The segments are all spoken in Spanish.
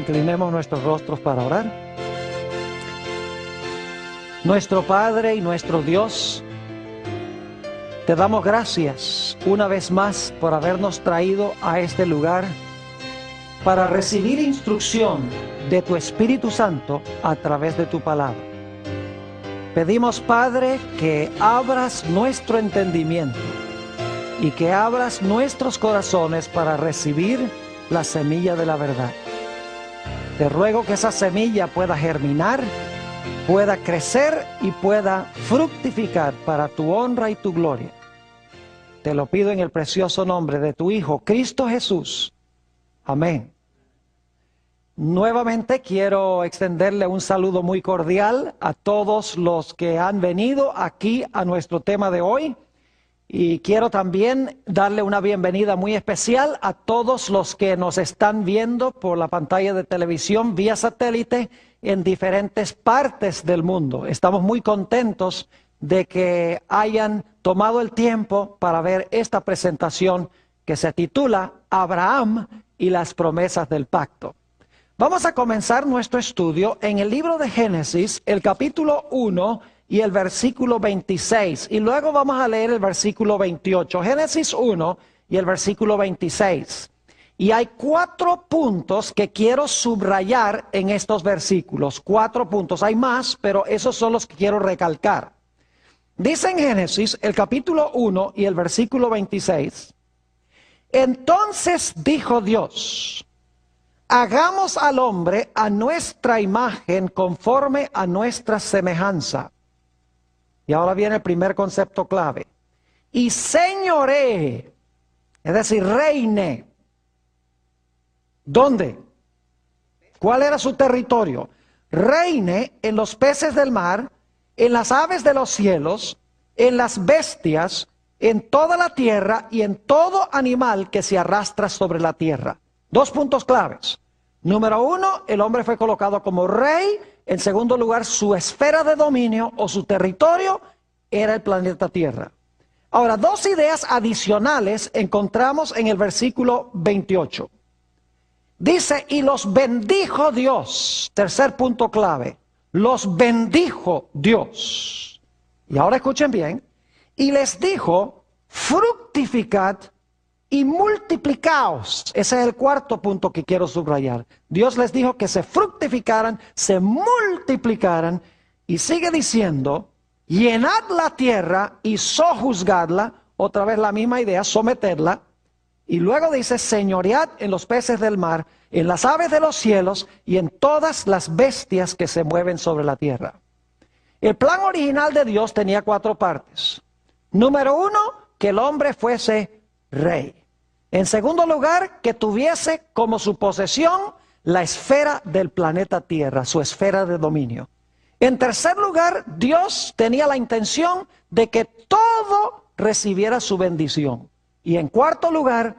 Inclinemos nuestros rostros para orar. Nuestro Padre y nuestro Dios, te damos gracias una vez más por habernos traído a este lugar para recibir instrucción de tu Espíritu Santo a través de tu palabra. Pedimos, Padre, que abras nuestro entendimiento y que abras nuestros corazones para recibir la semilla de la verdad. Te ruego que esa semilla pueda germinar, pueda crecer y pueda fructificar para tu honra y tu gloria. Te lo pido en el precioso nombre de tu Hijo, Cristo Jesús. Amén. Nuevamente quiero extenderle un saludo muy cordial a todos los que han venido aquí a nuestro tema de hoy. Y quiero también darle una bienvenida muy especial a todos los que nos están viendo por la pantalla de televisión vía satélite en diferentes partes del mundo. Estamos muy contentos de que hayan tomado el tiempo para ver esta presentación que se titula Abraham y las promesas del pacto. Vamos a comenzar nuestro estudio en el libro de Génesis, el capítulo 1 y el versículo 26. Y luego vamos a leer el versículo 28. Génesis 1 y el versículo 26. Y hay 4 puntos que quiero subrayar en estos versículos. 4 puntos. Hay más, pero esos son los que quiero recalcar. Dice en Génesis, el capítulo 1 y el versículo 26. Entonces dijo Dios: hagamos al hombre a nuestra imagen conforme a nuestra semejanza. Y ahora viene el primer concepto clave. Y señoree, es decir, reine. ¿Dónde? ¿Cuál era su territorio? Reine en los peces del mar, en las aves de los cielos, en las bestias, en toda la tierra y en todo animal que se arrastra sobre la tierra. 2 puntos claves. Número 1, el hombre fue colocado como rey. En segundo lugar, su esfera de dominio o su territorio era el planeta Tierra. Ahora, 2 ideas adicionales encontramos en el versículo 28. Dice, y los bendijo Dios. Tercer punto clave. Los bendijo Dios. Y ahora escuchen bien. Y les dijo, fructificad y multiplicaos. Ese es el 4 punto que quiero subrayar. Dios les dijo que se fructificaran, se multiplicaran, y sigue diciendo, llenad la tierra y sojuzgadla. Otra vez la misma idea, someterla. Y luego dice, señoread en los peces del mar, en las aves de los cielos y en todas las bestias que se mueven sobre la tierra. El plan original de Dios tenía 4 partes. Número 1, que el hombre fuese rey. En segundo lugar, que tuviese como su posesión la esfera del planeta Tierra, su esfera de dominio. En tercer lugar, Dios tenía la intención de que todo recibiera su bendición. Y en cuarto lugar,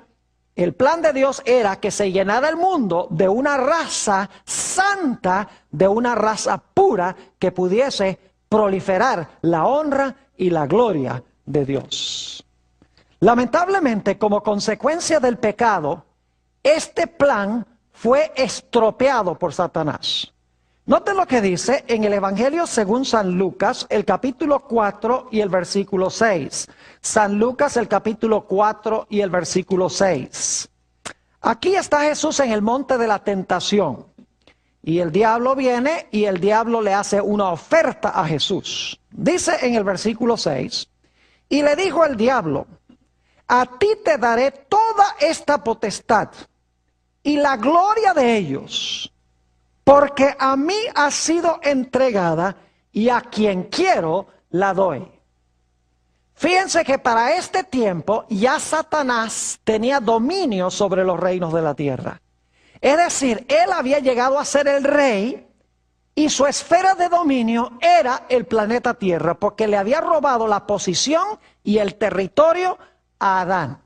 el plan de Dios era que se llenara el mundo de una raza santa, de una raza pura que pudiese proliferar la honra y la gloria de Dios. Lamentablemente, como consecuencia del pecado, este plan fue estropeado por Satanás. Noten lo que dice en el Evangelio según San Lucas, el capítulo 4 y el versículo 6. San Lucas, el capítulo 4 y el versículo 6. Aquí está Jesús en el monte de la tentación. Y el diablo viene y el diablo le hace una oferta a Jesús. Dice en el versículo 6, y le dijo el diablo, a ti te daré toda esta potestad y la gloria de ellos, porque a mí ha sido entregada y a quien quiero la doy. Fíjense que para este tiempo ya Satanás tenía dominio sobre los reinos de la tierra. Es decir, él había llegado a ser el rey y su esfera de dominio era el planeta Tierra, porque le había robado la posición y el territorio a Adán.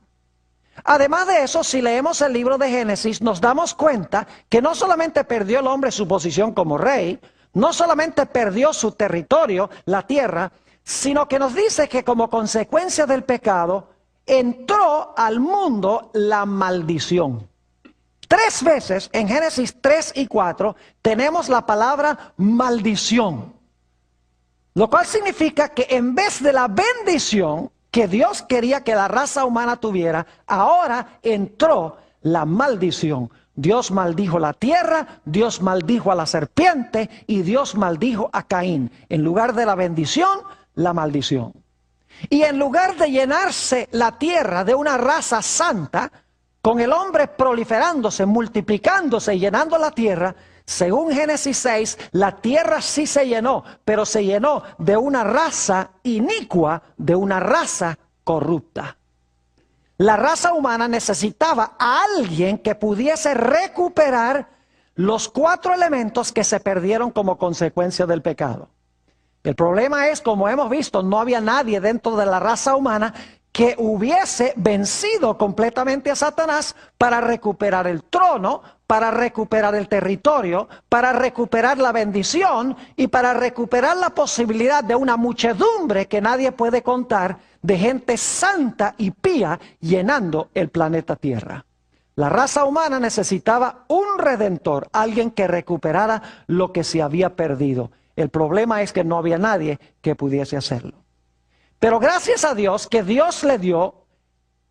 Además de eso, si leemos el libro de Génesis, nos damos cuenta que no solamente perdió el hombre su posición como rey, no solamente perdió su territorio, la tierra, sino que nos dice que como consecuencia del pecado, entró al mundo la maldición. 3 veces en Génesis 3 y 4 tenemos la palabra maldición. Lo cual significa que en vez de la bendición que Dios quería que la raza humana tuviera, ahora entró la maldición. Dios maldijo la tierra, Dios maldijo a la serpiente y Dios maldijo a Caín. En lugar de la bendición, la maldición. Y en lugar de llenarse la tierra de una raza santa, con el hombre proliferándose, multiplicándose y llenando la tierra, según Génesis 6, la tierra sí se llenó, pero se llenó de una raza inicua, de una raza corrupta. La raza humana necesitaba a alguien que pudiese recuperar los 4 elementos que se perdieron como consecuencia del pecado. El problema es, como hemos visto, no había nadie dentro de la raza humana que hubiese vencido completamente a Satanás para recuperar el trono, para recuperar el territorio, para recuperar la bendición y para recuperar la posibilidad de una muchedumbre que nadie puede contar de gente santa y pía llenando el planeta Tierra. La raza humana necesitaba un redentor, alguien que recuperara lo que se había perdido. El problema es que no había nadie que pudiese hacerlo. Pero gracias a Dios que Dios le dio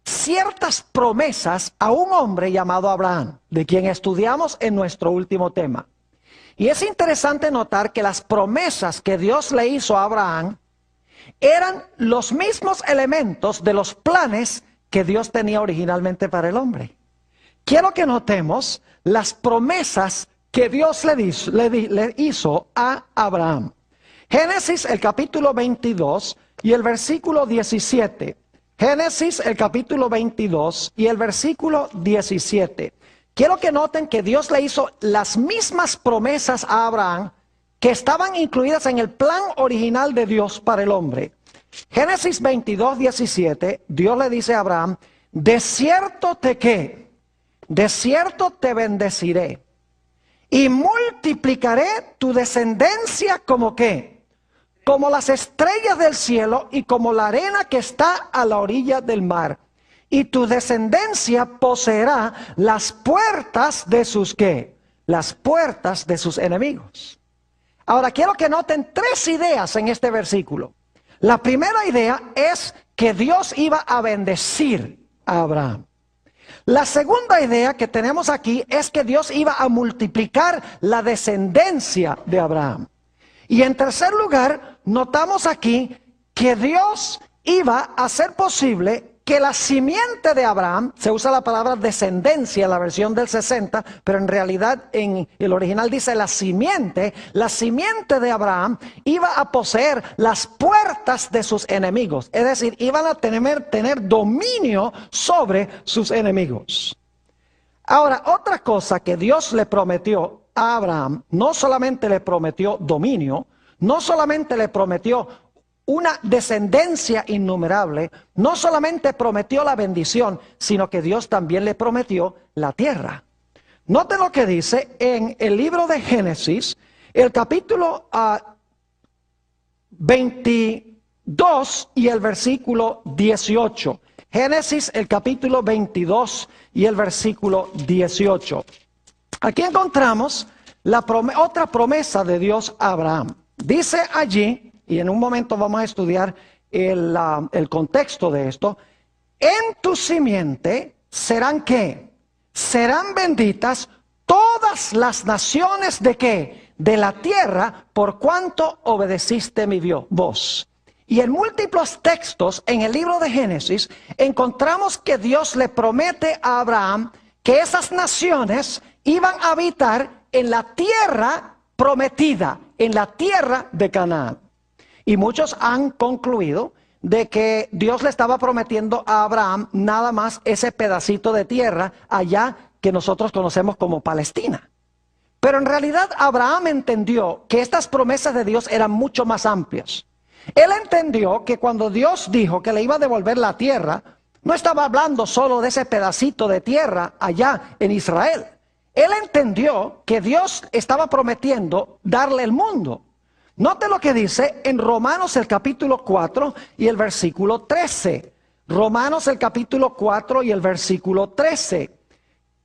ciertas promesas a un hombre llamado Abraham, de quien estudiamos en nuestro último tema. Y es interesante notar que las promesas que Dios le hizo a Abraham eran los mismos elementos de los planes que Dios tenía originalmente para el hombre. Quiero que notemos las promesas que Dios le hizo a Abraham. Génesis, el capítulo 22 y el versículo 17. Génesis, el capítulo 22 y el versículo 17. Quiero que noten que Dios le hizo las mismas promesas a Abraham que estaban incluidas en el plan original de Dios para el hombre. Génesis 22, 17, Dios le dice a Abraham, de cierto de cierto te bendeciré y multiplicaré tu descendencia como ¿qué? Como las estrellas del cielo y como la arena que está a la orilla del mar. Y tu descendencia poseerá las puertas de sus ¿qué? Las puertas de sus enemigos. Ahora quiero que noten 3 ideas en este versículo. La primera idea es que Dios iba a bendecir a Abraham. La segunda idea que tenemos aquí es que Dios iba a multiplicar la descendencia de Abraham. Y en tercer lugar, notamos aquí que Dios iba a hacer posible que la simiente de Abraham, se usa la palabra descendencia en la versión del 60, pero en realidad en el original dice la simiente de Abraham iba a poseer las puertas de sus enemigos. Es decir, iban a tener dominio sobre sus enemigos. Ahora, otra cosa que Dios le prometió a Abraham, no solamente le prometió dominio, no solamente le prometió una descendencia innumerable, no solamente prometió la bendición, sino que Dios también le prometió la tierra. Noten lo que dice en el libro de Génesis, el capítulo 22 y el versículo 18. Génesis, el capítulo 22 y el versículo 18. Aquí encontramos otra promesa de Dios a Abraham. Dice allí, y en un momento vamos a estudiar el contexto de esto, en tu simiente serán ¿qué? Serán benditas todas las naciones de ¿qué? De la tierra, por cuanto obedeciste mi voz. Y en múltiples textos en el libro de Génesis encontramos que Dios le promete a Abraham que esas naciones iban a habitar en la tierra prometida, en la tierra de Canaán. Y muchos han concluido de que Dios le estaba prometiendo a Abraham nada más ese pedacito de tierra allá que nosotros conocemos como Palestina. Pero en realidad Abraham entendió que estas promesas de Dios eran mucho más amplias. Él entendió que cuando Dios dijo que le iba a devolver la tierra, no estaba hablando solo de ese pedacito de tierra allá en Israel. Él entendió que Dios estaba prometiendo darle el mundo. Note lo que dice en Romanos el capítulo 4 y el versículo 13. Romanos el capítulo 4 y el versículo 13.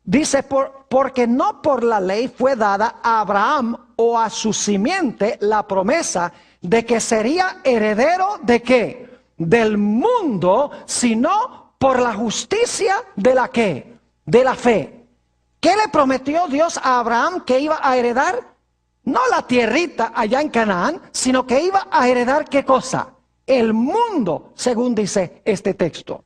Dice, porque no por la ley fue dada a Abraham o a su simiente la promesa de que sería heredero ¿de qué? Del mundo, sino por la justicia de la ¿qué? De la fe. ¿Qué le prometió Dios a Abraham que iba a heredar? No la tierrita allá en Canaán, sino que iba a heredar ¿qué cosa? El mundo, según dice este texto.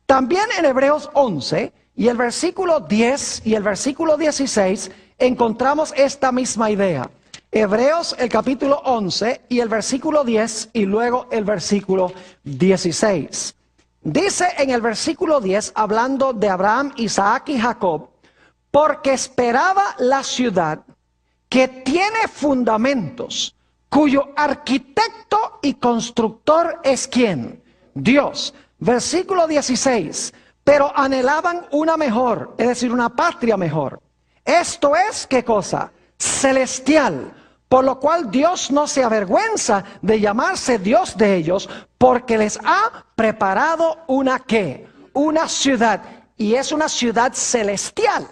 También en Hebreos 11 y el versículo 10 y el versículo 16 encontramos esta misma idea. Hebreos el capítulo 11 y el versículo 10 y luego el versículo 16. Dice en el versículo 10, hablando de Abraham, Isaac y Jacob, porque esperaba la ciudad que tiene fundamentos, cuyo arquitecto y constructor es ¿quién? Dios. Versículo 16, pero anhelaban una mejor, es decir, una patria mejor. Esto es, ¿qué cosa? Celestial. Por lo cual Dios no se avergüenza de llamarse Dios de ellos, porque les ha preparado una ¿qué? Una ciudad, y es una ciudad celestial.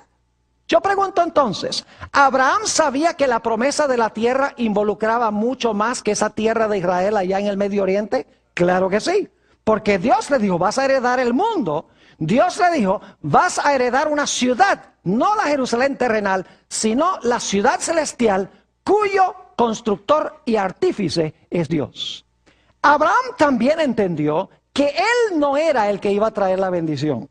Yo pregunto entonces, ¿Abraham sabía que la promesa de la tierra involucraba mucho más que esa tierra de Israel allá en el Medio Oriente? Claro que sí, porque Dios le dijo, vas a heredar el mundo. Dios le dijo, vas a heredar una ciudad, no la Jerusalén terrenal, sino la ciudad celestial, cuyo constructor y artífice es Dios. Abraham también entendió que él no era el que iba a traer la bendición.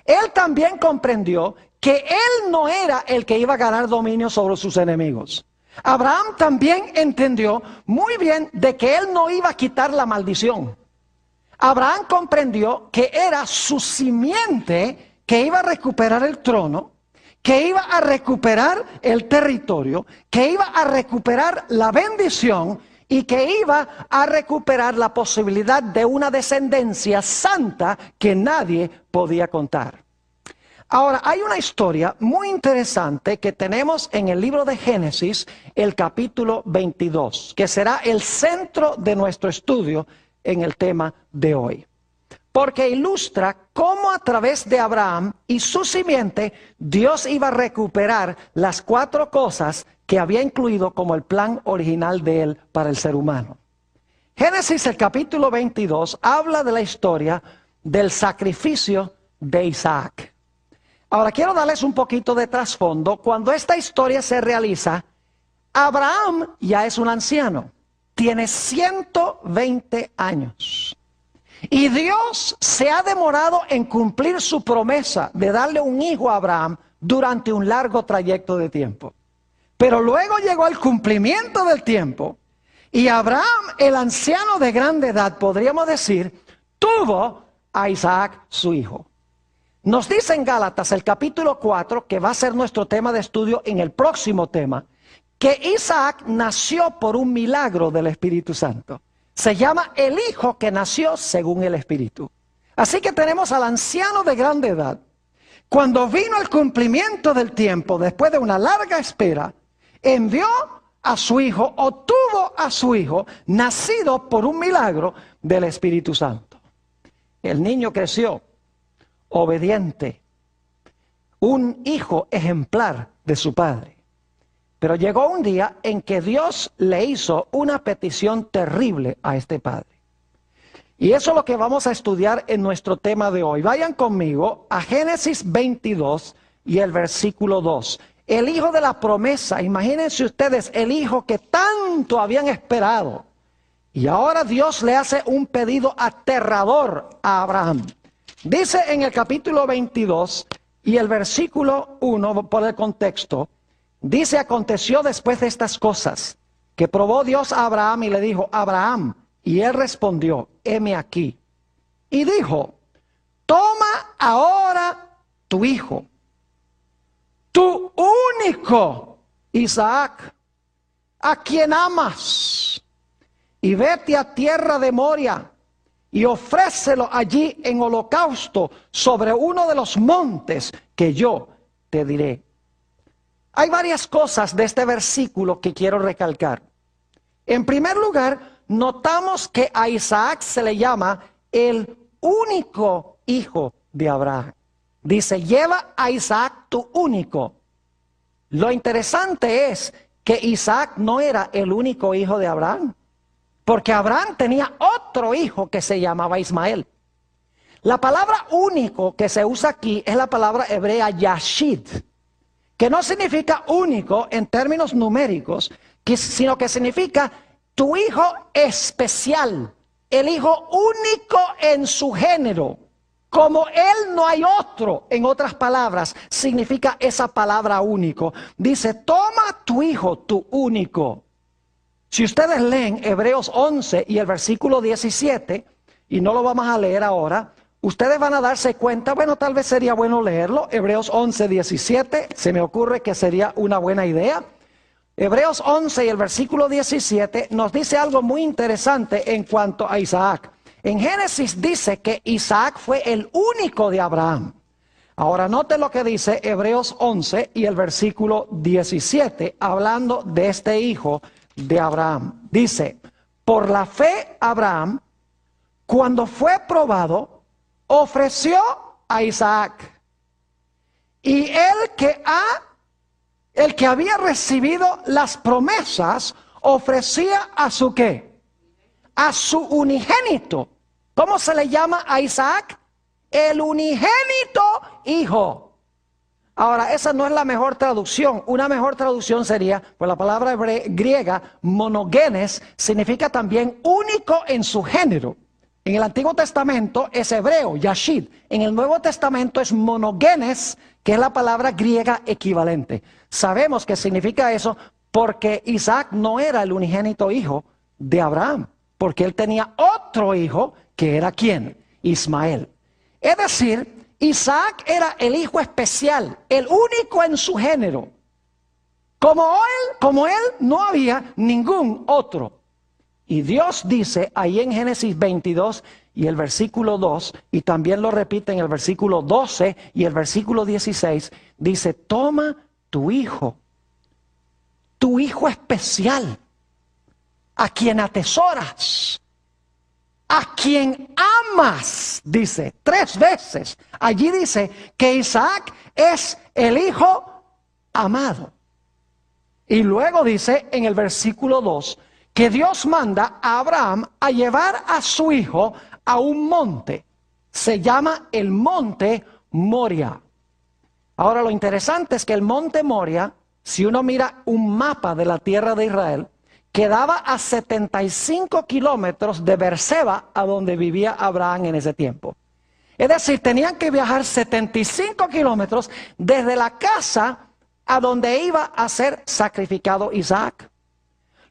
Él también comprendió que él no era el que iba a ganar dominio sobre sus enemigos. Abraham también entendió muy bien de que él no iba a quitar la maldición. Abraham comprendió que era su simiente que iba a recuperar el trono, que iba a recuperar el territorio, que iba a recuperar la bendición y que iba a recuperar la posibilidad de una descendencia santa que nadie podía contar. Ahora, hay una historia muy interesante que tenemos en el libro de Génesis, el capítulo 22, que será el centro de nuestro estudio en el tema de hoy. Porque ilustra cómo a través de Abraham y su simiente, Dios iba a recuperar las 4 cosas que había incluido como el plan original de él para el ser humano. Génesis, el capítulo 22, habla de la historia del sacrificio de Isaac. Ahora quiero darles un poquito de trasfondo. Cuando esta historia se realiza, Abraham ya es un anciano, tiene 120 años. Y Dios se ha demorado en cumplir su promesa de darle un hijo a Abraham durante un largo trayecto de tiempo. Pero luego llegó el cumplimiento del tiempo y Abraham, el anciano de grande edad, podríamos decir, tuvo a Isaac su hijo. Nos dice en Gálatas el capítulo 4, que va a ser nuestro tema de estudio en el próximo tema, que Isaac nació por un milagro del Espíritu Santo. Se llama el hijo que nació según el Espíritu. Así que tenemos al anciano de grande edad. Cuando vino el cumplimiento del tiempo, después de una larga espera, envió a su hijo, o tuvo a su hijo, nacido por un milagro del Espíritu Santo. El niño creció obediente, un hijo ejemplar de su padre. Pero llegó un día en que Dios le hizo una petición terrible a este padre. Y eso es lo que vamos a estudiar en nuestro tema de hoy. Vayan conmigo a Génesis 22 y el versículo 2. El hijo de la promesa, imagínense ustedes, el hijo que tanto habían esperado. Y ahora Dios le hace un pedido aterrador a Abraham. Dice en el capítulo 22 y el versículo 1, por el contexto, dice, aconteció después de estas cosas, que probó Dios a Abraham y le dijo, Abraham, y él respondió, heme aquí. Y dijo, toma ahora tu hijo, tu único Isaac, a quien amas, y vete a tierra de Moria, y ofrécelo allí en holocausto sobre uno de los montes que yo te diré. Hay varias cosas de este versículo que quiero recalcar. En primer lugar, notamos que a Isaac se le llama el único hijo de Abraham. Dice, lleva a Isaac tu único. Lo interesante es que Isaac no era el único hijo de Abraham, porque Abraham tenía otro hijo que se llamaba Ismael. La palabra único que se usa aquí es la palabra hebrea yashid, que no significa único en términos numéricos, sino que significa tu hijo especial, el hijo único en su género. Como él no hay otro, en otras palabras, significa esa palabra único. Dice, toma tu hijo, tu único. Si ustedes leen Hebreos 11 y el versículo 17, y no lo vamos a leer ahora, ustedes van a darse cuenta, bueno, tal vez sería bueno leerlo. Hebreos 11, 17, se me ocurre que sería una buena idea. Hebreos 11 y el versículo 17 nos dice algo muy interesante en cuanto a Isaac. En Génesis dice que Isaac fue el único de Abraham. Ahora note lo que dice Hebreos 11 y el versículo 17, hablando de este hijo de Abraham. Dice, por la fe Abraham, cuando fue probado, ofreció a Isaac. Y el que había recibido las promesas, ofrecía a su ¿qué? A su unigénito. ¿Cómo se le llama a Isaac? El unigénito hijo. Ahora, esa no es la mejor traducción. Una mejor traducción sería, pues la palabra griega, monogenes, significa también único en su género. En el Antiguo Testamento es hebreo, yashid. En el Nuevo Testamento es monogenes, que es la palabra griega equivalente. Sabemos que significa eso porque Isaac no era el unigénito hijo de Abraham, porque él tenía otro hijo que era ¿quién? Ismael. Es decir, Isaac era el hijo especial, el único en su género. Como él no había ningún otro. Y Dios dice ahí en Génesis 22 y el versículo 2, y también lo repite en el versículo 12 y el versículo 16, dice, toma tu hijo especial, a quien atesoras, a quien amas, dice 3 veces. Allí dice que Isaac es el hijo amado. Y luego dice en el versículo 2, que Dios manda a Abraham a llevar a su hijo a un monte. Se llama el monte Moria. Ahora lo interesante es que el monte Moria, si uno mira un mapa de la tierra de Israel, quedaba a 75 kilómetros de Beerseba, a donde vivía Abraham en ese tiempo. Es decir, tenían que viajar 75 kilómetros desde la casa a donde iba a ser sacrificado Isaac.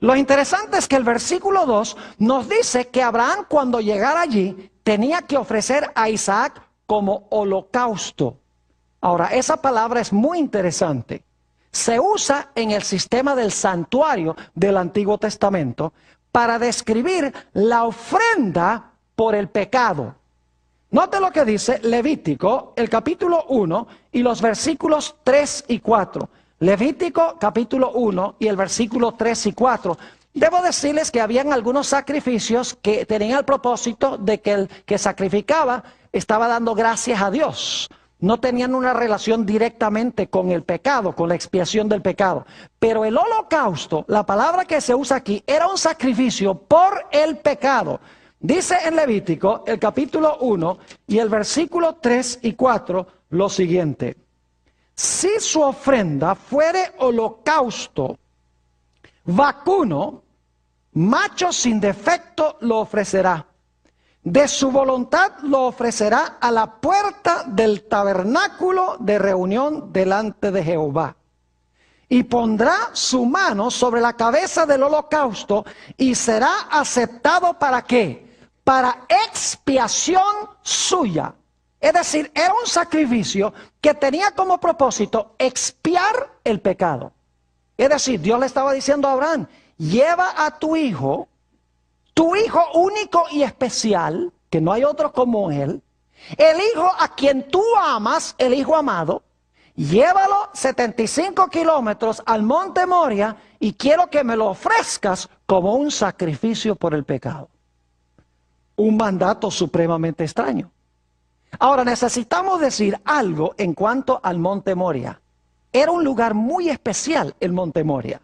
Lo interesante es que el versículo 2 nos dice que Abraham, cuando llegara allí, tenía que ofrecer a Isaac como holocausto. Ahora, esa palabra es muy interesante. Se usa en el sistema del santuario del Antiguo Testamento para describir la ofrenda por el pecado. Note lo que dice Levítico, el capítulo 1 y los versículos 3 y 4. Levítico capítulo 1 y el versículo 3 y 4. Debo decirles que habían algunos sacrificios que tenían el propósito de que el que sacrificaba estaba dando gracias a Dios. No tenían una relación directamente con el pecado, con la expiación del pecado. Pero el holocausto, la palabra que se usa aquí, era un sacrificio por el pecado. Dice en Levítico, el capítulo 1 y el versículo 3 y 4, lo siguiente. Si su ofrenda fuere holocausto, vacuno, macho sin defecto lo ofrecerá. De su voluntad lo ofrecerá a la puerta del tabernáculo de reunión delante de Jehová. Y pondrá su mano sobre la cabeza del holocausto y será aceptado ¿para qué? Para expiación suya. Es decir, era un sacrificio que tenía como propósito expiar el pecado. Es decir, Dios le estaba diciendo a Abraham, lleva a tu hijo único y especial, que no hay otro como él, el hijo a quien tú amas, el hijo amado, llévalo 75 kilómetros al monte Moria y quiero que me lo ofrezcas como un sacrificio por el pecado. Un mandato supremamente extraño. Ahora necesitamos decir algo en cuanto al Monte Moria. Era un lugar muy especial el Monte Moria.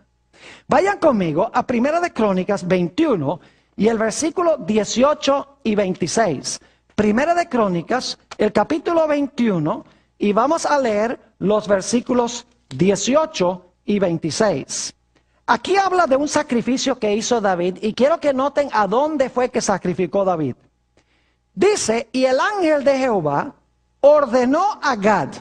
Vayan conmigo a Primera de Crónicas 21 y el versículo 18 y 26. Primera de Crónicas, el capítulo 21, y vamos a leer los versículos 18 y 26. Aquí habla de un sacrificio que hizo David y quiero que noten a dónde fue que sacrificó David. Dice, y el ángel de Jehová ordenó a Gad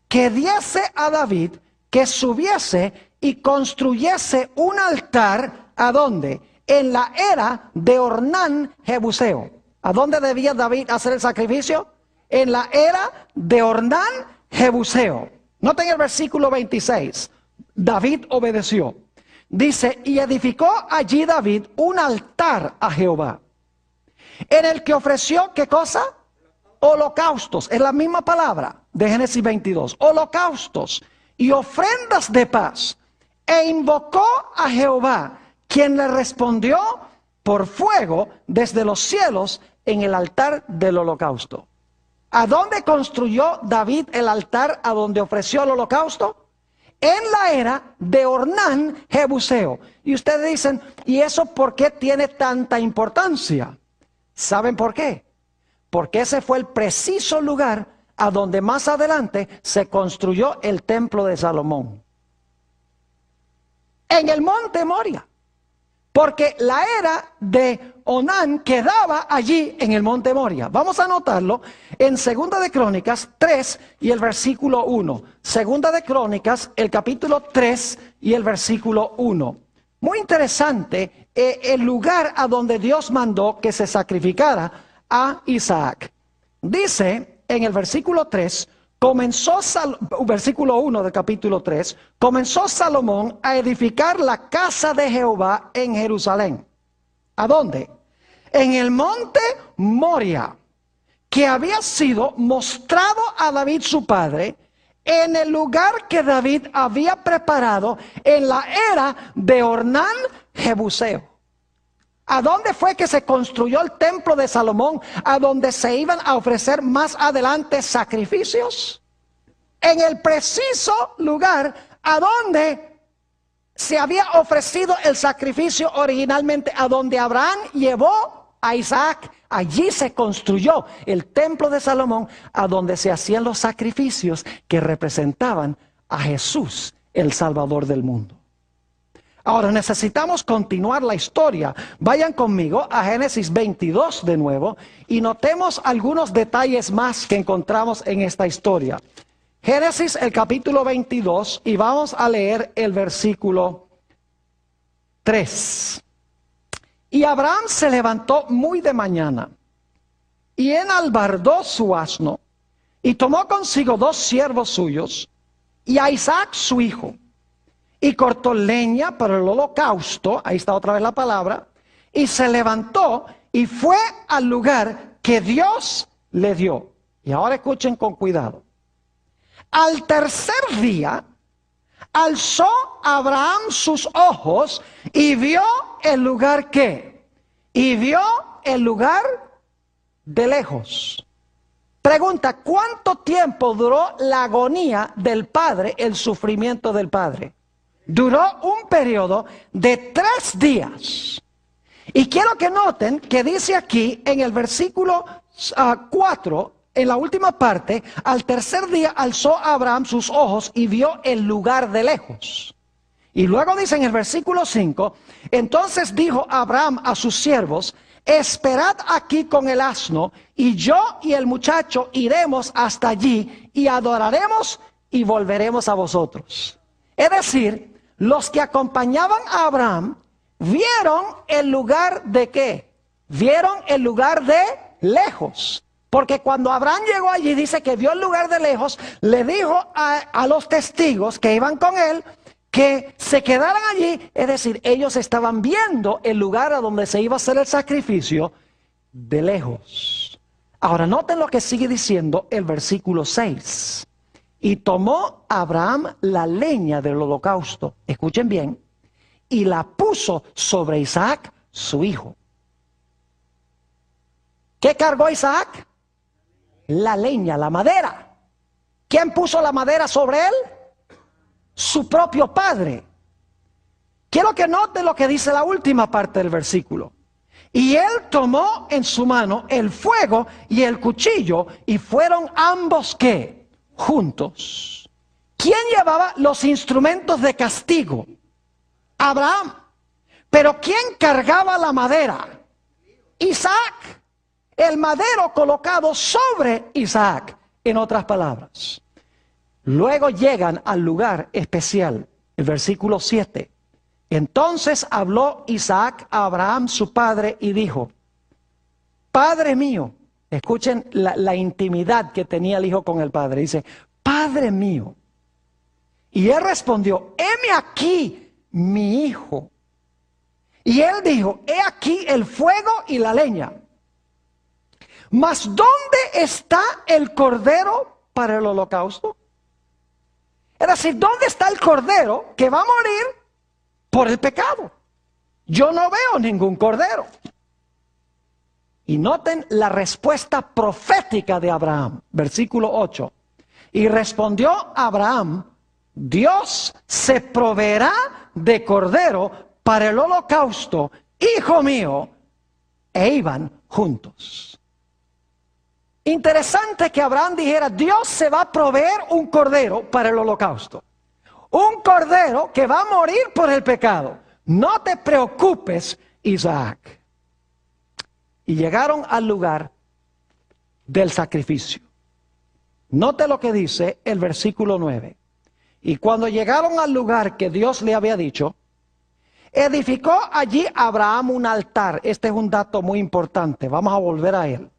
que diese a David que subiese y construyese un altar, ¿a dónde? En la era de Ornán Jebuseo. ¿A dónde debía David hacer el sacrificio? En la era de Ornán Jebuseo. Noten el versículo 26. David obedeció. Dice, y edificó allí David un altar a Jehová, en el que ofreció, ¿qué cosa? Holocaustos, es la misma palabra de Génesis 22, holocaustos y ofrendas de paz, e invocó a Jehová, quien le respondió por fuego desde los cielos en el altar del holocausto. ¿A dónde construyó David el altar a donde ofreció el holocausto? En la era de Ornán Jebuseo. Y ustedes dicen, ¿y eso por qué tiene tanta importancia? ¿Saben por qué? Porque ese fue el preciso lugar a donde más adelante se construyó el templo de Salomón. En el monte Moria. Porque la era de Onán quedaba allí en el monte Moria. Vamos a anotarlo en Segunda de Crónicas 3 y el versículo 1. Segunda de Crónicas, el capítulo 3 y el versículo 1. Muy interesante el lugar a donde Dios mandó que se sacrificara a Isaac. Dice en el versículo 3, versículo 1 del capítulo 3, comenzó Salomón a edificar la casa de Jehová en Jerusalén. ¿A dónde? En el monte Moria, que había sido mostrado a David su padre, en el lugar que David había preparado en la era de Ornán Jebuseo. ¿A dónde fue que se construyó el templo de Salomón? ¿A donde se iban a ofrecer más adelante sacrificios? En el preciso lugar a donde se había ofrecido el sacrificio originalmente, a donde Abraham llevó a Isaac. Allí se construyó el templo de Salomón, a donde se hacían los sacrificios que representaban a Jesús, el Salvador del mundo. Ahora necesitamos continuar la historia. Vayan conmigo a Génesis 22 de nuevo y notemos algunos detalles más que encontramos en esta historia. Génesis el capítulo 22 y vamos a leer el versículo 3. Y Abraham se levantó muy de mañana y enalbardó su asno y tomó consigo 2 siervos suyos y a Isaac su hijo. Y cortó leña para el holocausto, ahí está otra vez la palabra, y se levantó y fue al lugar que Dios le dio. Y ahora escuchen con cuidado. Al tercer día, alzó Abraham sus ojos y vio el lugar que, y vio el lugar de lejos. Pregunta, ¿cuánto tiempo duró la agonía del padre, el sufrimiento del padre? Duró un periodo de 3 días. Y quiero que noten que dice aquí en el versículo 4, en la última parte, al tercer día alzó Abraham sus ojos y vio el lugar de lejos. Y luego dice en el versículo 5, entonces dijo Abraham a sus siervos, esperad aquí con el asno, y yo y el muchacho iremos hasta allí y adoraremos y volveremos a vosotros. Es decir, los que acompañaban a Abraham vieron el lugar de ¿qué? Vieron el lugar de lejos. Porque cuando Abraham llegó allí, dice que vio el lugar de lejos, le dijo a los testigos que iban con él que se quedaran allí. Es decir, ellos estaban viendo el lugar a donde se iba a hacer el sacrificio de lejos. Ahora noten lo que sigue diciendo el versículo 6. Y tomó Abraham la leña del holocausto, escuchen bien, y la puso sobre Isaac, su hijo. ¿Qué cargó Isaac? la leña, la madera. ¿Quién puso la madera sobre él? Su propio padre. Quiero que note lo que dice la última parte del versículo. Y él tomó en su mano el fuego y el cuchillo, y fueron ambos, ¿qué? Juntos. ¿Quién llevaba los instrumentos de castigo? Abraham. Pero ¿quién cargaba la madera? Isaac. El madero colocado sobre Isaac, en otras palabras. Luego llegan al lugar especial, el versículo 7. Entonces habló Isaac a Abraham su padre y dijo: Padre mío. Escuchen la intimidad que tenía el hijo con el padre. Dice: Padre mío. Y él respondió: heme aquí, mi hijo. Y él dijo: he aquí el fuego y la leña. Mas ¿dónde está el cordero para el holocausto? Es decir, ¿dónde está el cordero que va a morir por el pecado? Yo no veo ningún cordero. Y noten la respuesta profética de Abraham, versículo 8. Y respondió Abraham: Dios se proveerá de cordero para el holocausto, hijo mío. E iban juntos. Interesante que Abraham dijera: Dios se va a proveer un cordero para el holocausto. Un cordero que va a morir por el pecado. No te preocupes, Isaac. Y llegaron al lugar del sacrificio. Note lo que dice el versículo 9. Y cuando llegaron al lugar que Dios le había dicho, edificó allí Abraham un altar. Este es un dato muy importante. Vamos a volver a él.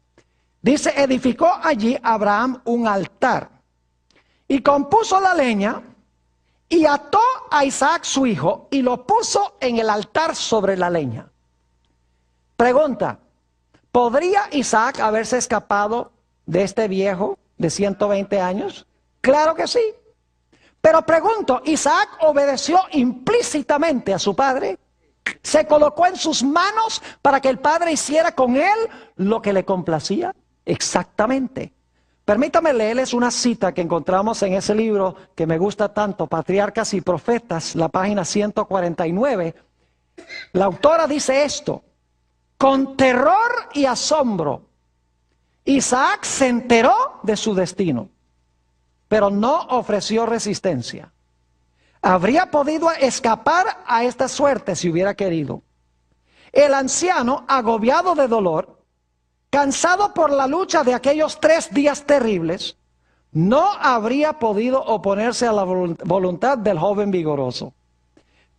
Dice: edificó allí Abraham un altar y compuso la leña y ató a Isaac su hijo y lo puso en el altar sobre la leña. Pregunta: ¿podría Isaac haberse escapado de este viejo de 120 años? Claro que sí. Pero pregunto, ¿Isaac obedeció implícitamente a su padre? ¿Se colocó en sus manos para que el padre hiciera con él lo que le complacía? Exactamente. Permítame leerles una cita que encontramos en ese libro que me gusta tanto, Patriarcas y Profetas, la página 149. La autora dice esto: con terror y asombro, Isaac se enteró de su destino, pero no ofreció resistencia. Habría podido escapar a esta suerte si hubiera querido. El anciano, agobiado de dolor, cansado por la lucha de aquellos 3 días terribles, no habría podido oponerse a la voluntad del joven vigoroso.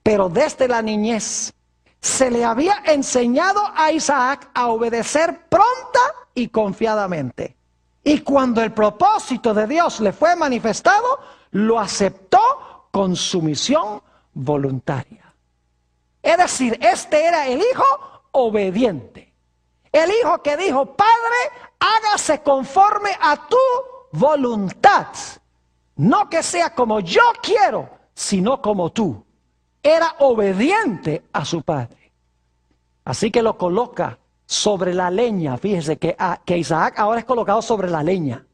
Pero desde la niñez se le había enseñado a Isaac a obedecer pronta y confiadamente. Y cuando el propósito de Dios le fue manifestado, lo aceptó con sumisión voluntaria. Es decir, este era el hijo obediente. El hijo que dijo: Padre, hágase conforme a tu voluntad. No que sea como yo quiero, sino como tú. Era obediente a su padre. Así que lo coloca sobre la leña. Fíjese que Isaac ahora es colocado sobre la leña.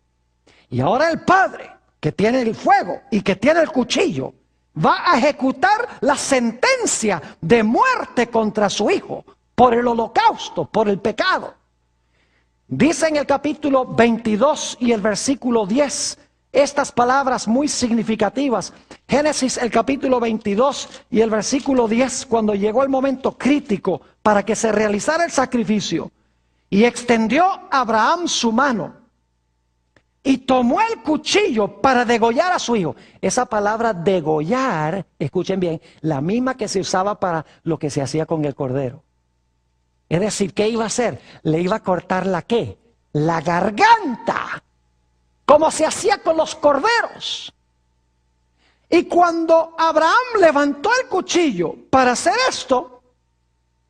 Y ahora el padre, que tiene el fuego y que tiene el cuchillo, va a ejecutar la sentencia de muerte contra su hijo por el holocausto, por el pecado. Dice en el capítulo 22 y el versículo 10 estas palabras muy significativas. Génesis, el capítulo 22 y el versículo 10, cuando llegó el momento crítico para que se realizara el sacrificio: y extendió Abraham su mano y tomó el cuchillo para degollar a su hijo. Esa palabra degollar, escuchen bien, la misma que se usaba para lo que se hacía con el cordero. Es decir, ¿qué iba a hacer? Le iba a cortar la ¿qué? La garganta, como se hacía con los corderos. Y cuando Abraham levantó el cuchillo para hacer esto,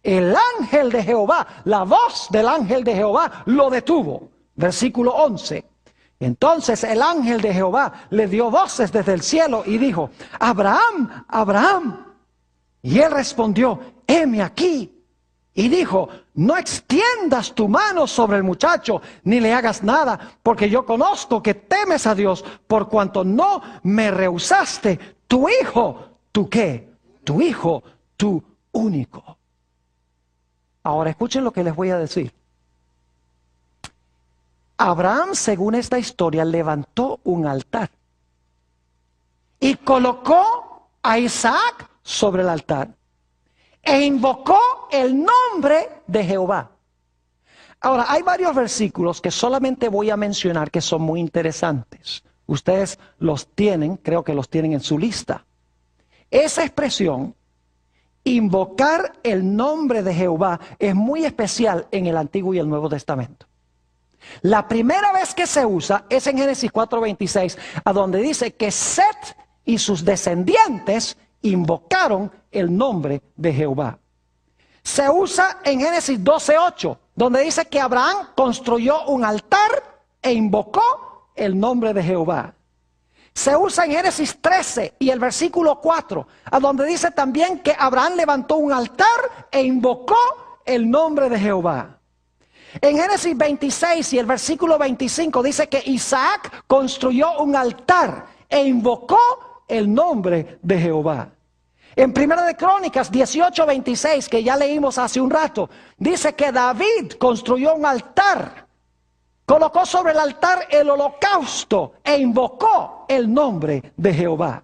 el ángel de Jehová, la voz del ángel de Jehová lo detuvo. Versículo 11. Entonces el ángel de Jehová le dio voces desde el cielo y dijo: Abraham, Abraham. Y él respondió: heme aquí. Y dijo, no extiendas tu mano sobre el muchacho, ni le hagas nada, porque yo conozco que temes a Dios, por cuanto no me rehusaste tu hijo. ¿Tu qué? Tu hijo, tu único. Ahora escuchen lo que les voy a decir. Abraham, según esta historia, levantó un altar y colocó a Isaac sobre el altar e invocó el nombre de Jehová. Ahora, hay varios versículos que solamente voy a mencionar que son muy interesantes. Ustedes los tienen, creo que los tienen en su lista. Esa expresión, invocar el nombre de Jehová, es muy especial en el Antiguo y el Nuevo Testamento. La primera vez que se usa es en Génesis 4:26, a donde dice que Set y sus descendientes invocaron el nombre de Jehová. Se usa en Génesis 12:8, donde dice que Abraham construyó un altar e invocó el nombre de Jehová. Se usa en Génesis 13 y el versículo 4, a donde dice también que Abraham levantó un altar e invocó el nombre de Jehová. En Génesis 26 y el versículo 25 dice que Isaac construyó un altar e invocó el nombre de Jehová. En Primera de Crónicas 18:26, que ya leímos hace un rato, dice que David construyó un altar, colocó sobre el altar el holocausto e invocó el nombre de Jehová.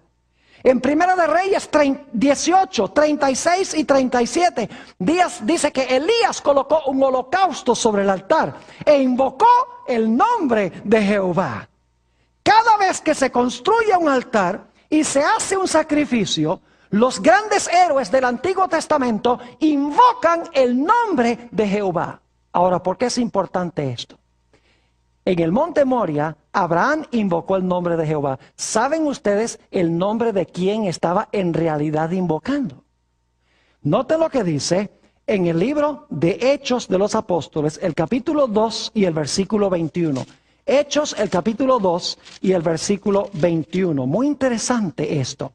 En Primera de Reyes 18, 36 y 37, dice que Elías colocó un holocausto sobre el altar e invocó el nombre de Jehová. Cada vez que se construye un altar y se hace un sacrificio, los grandes héroes del Antiguo Testamento invocan el nombre de Jehová. Ahora, ¿por qué es importante esto? En el monte Moria, Abraham invocó el nombre de Jehová. ¿Saben ustedes el nombre de quién estaba en realidad invocando? Noten lo que dice en el libro de Hechos de los Apóstoles, el capítulo 2 y el versículo 21. Hechos, el capítulo 2 y el versículo 21. Muy interesante esto.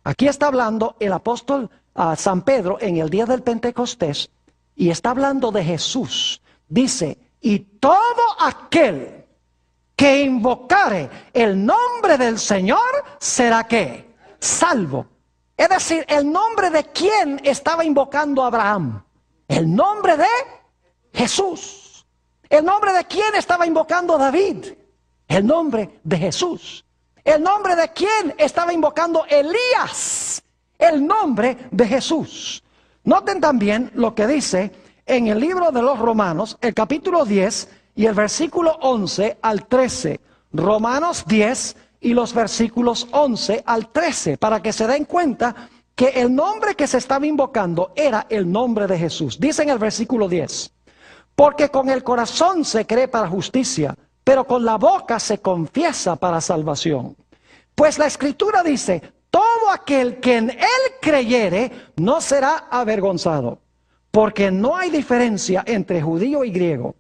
Aquí está hablando el apóstol San Pedro en el día del Pentecostés y está hablando de Jesús. Dice, y todo aquel que invocare el nombre del Señor será ¿qué? Salvo. Es decir, el nombre de quién estaba invocando Abraham. El nombre de Jesús. El nombre de quién estaba invocando David. El nombre de Jesús. El nombre de quién estaba invocando Elías. El nombre de Jesús. Noten también lo que dice en el libro de los Romanos, el capítulo 10 y el versículo 11 al 13. Romanos 10 y los versículos 11 al 13, para que se den cuenta que el nombre que se estaba invocando era el nombre de Jesús. Dice en el versículo 10, porque con el corazón se cree para justicia, pero con la boca se confiesa para salvación. Pues la Escritura dice, todo aquel que en él creyere no será avergonzado. Porque no hay diferencia entre judío y griego,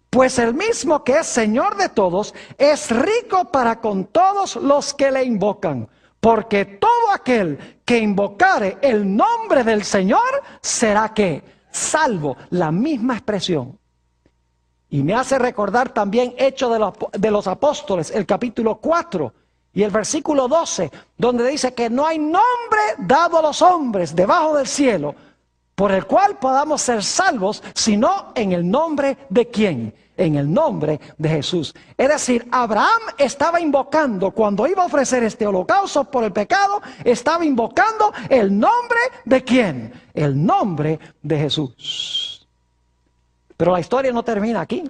pues el mismo que es Señor de todos es rico para con todos los que le invocan. Porque todo aquel que invocare el nombre del Señor será ¿qué? Salvo. La misma expresión. Y me hace recordar también Hechos de los Apóstoles, el capítulo 4 y el versículo 12, donde dice que no hay nombre dado a los hombres debajo del cielo por el cual podamos ser salvos, sino en el nombre de ¿quién? En el nombre de Jesús. Es decir, Abraham estaba invocando, cuando iba a ofrecer este holocausto por el pecado, estaba invocando el nombre de ¿quién? El nombre de Jesús. Pero la historia no termina aquí.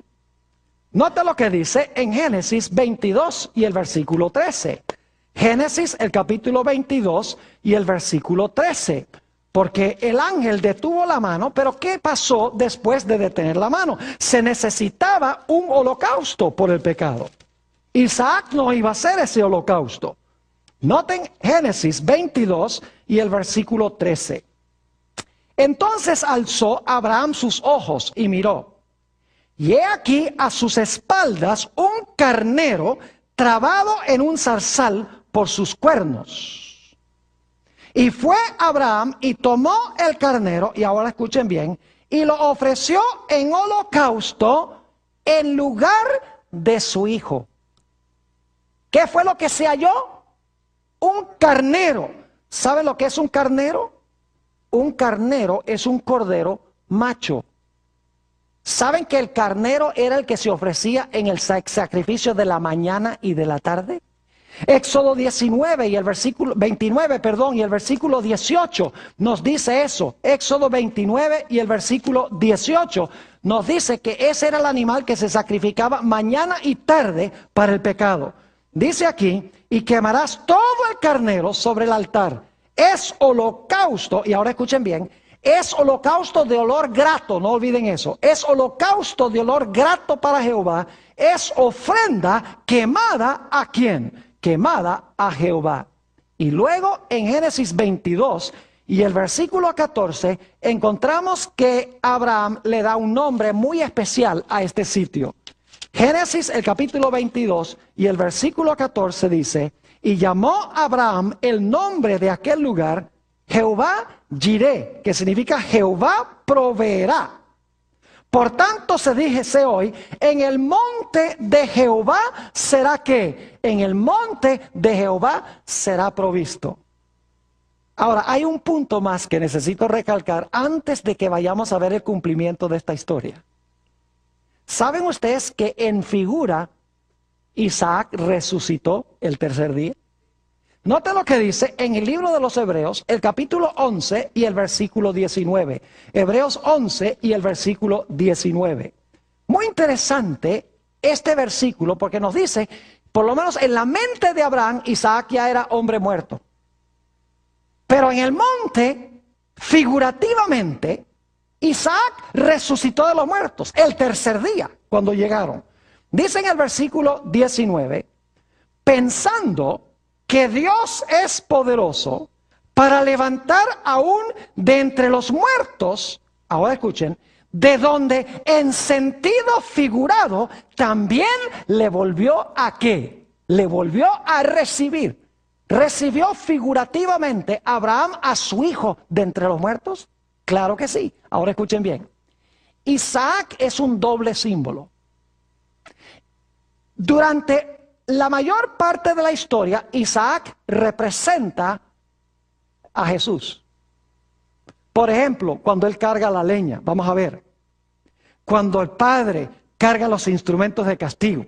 Nota lo que dice en Génesis 22 y el versículo 13. Génesis, el capítulo 22 y el versículo 13. Porque el ángel detuvo la mano, pero ¿qué pasó después de detener la mano? Se necesitaba un holocausto por el pecado. Isaac no iba a hacer ese holocausto. Noten Génesis 22 y el versículo 13. Entonces alzó Abraham sus ojos y miró. Y he aquí a sus espaldas un carnero trabado en un zarzal por sus cuernos. Y fue Abraham y tomó el carnero, y ahora escuchen bien, y lo ofreció en holocausto en lugar de su hijo. ¿Qué fue lo que se halló? Un carnero. ¿Saben lo que es un carnero? Un carnero es un cordero macho. ¿Saben que el carnero era el que se ofrecía en el sacrificio de la mañana y de la tarde? Éxodo 19 y el versículo 29, perdón, y el versículo 18 nos dice eso. Éxodo 29 y el versículo 18 nos dice que ese era el animal que se sacrificaba mañana y tarde para el pecado. Dice aquí, y quemarás todo el carnero sobre el altar. Es holocausto, y ahora escuchen bien, es holocausto de olor grato, no olviden eso. Es holocausto de olor grato para Jehová. Es ofrenda quemada ¿a quién? Quemada a Jehová. Y luego en Génesis 22 y el versículo 14 encontramos que Abraham le da un nombre muy especial a este sitio. Génesis el capítulo 22 y el versículo 14 dice, y llamó Abraham el nombre de aquel lugar Jehová Jireh, que significa Jehová proveerá. Por tanto se dice hoy, en el monte de Jehová será que, en el monte de Jehová será provisto. Ahora, hay un punto más que necesito recalcar antes de que vayamos a ver el cumplimiento de esta historia. ¿Saben ustedes que en figura Isaac resucitó el tercer día? Noten lo que dice en el libro de los Hebreos, el capítulo 11 y el versículo 19. Hebreos 11 y el versículo 19. Muy interesante este versículo porque nos dice, por lo menos en la mente de Abraham, Isaac ya era hombre muerto. Pero en el monte, figurativamente, Isaac resucitó de los muertos el tercer día cuando llegaron. Dice en el versículo 19, pensando que Dios es poderoso para levantar aún de entre los muertos, ahora escuchen, de donde en sentido figurado también le volvió a ¿qué? Le volvió a recibir. ¿Recibió figurativamente Abraham a su hijo de entre los muertos? Claro que sí. Ahora escuchen bien. Isaac es un doble símbolo. Durante la mayor parte de la historia, Isaac representa a Jesús. Por ejemplo, cuando él carga la leña, vamos a ver. Cuando el padre carga los instrumentos de castigo.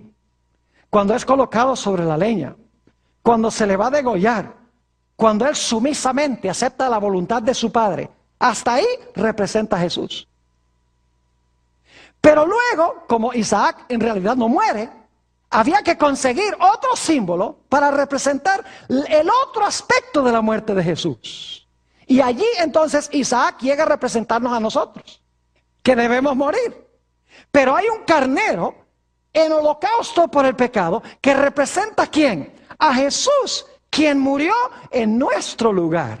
Cuando es colocado sobre la leña. Cuando se le va a degollar. Cuando él sumisamente acepta la voluntad de su padre. Hasta ahí representa a Jesús. Pero luego, como Isaac en realidad no muere, había que conseguir otro símbolo para representar el otro aspecto de la muerte de Jesús. Y allí entonces Isaac llega a representarnos a nosotros, que debemos morir. Pero hay un carnero en holocausto por el pecado que representa ¿a quién? A Jesús, quien murió en nuestro lugar.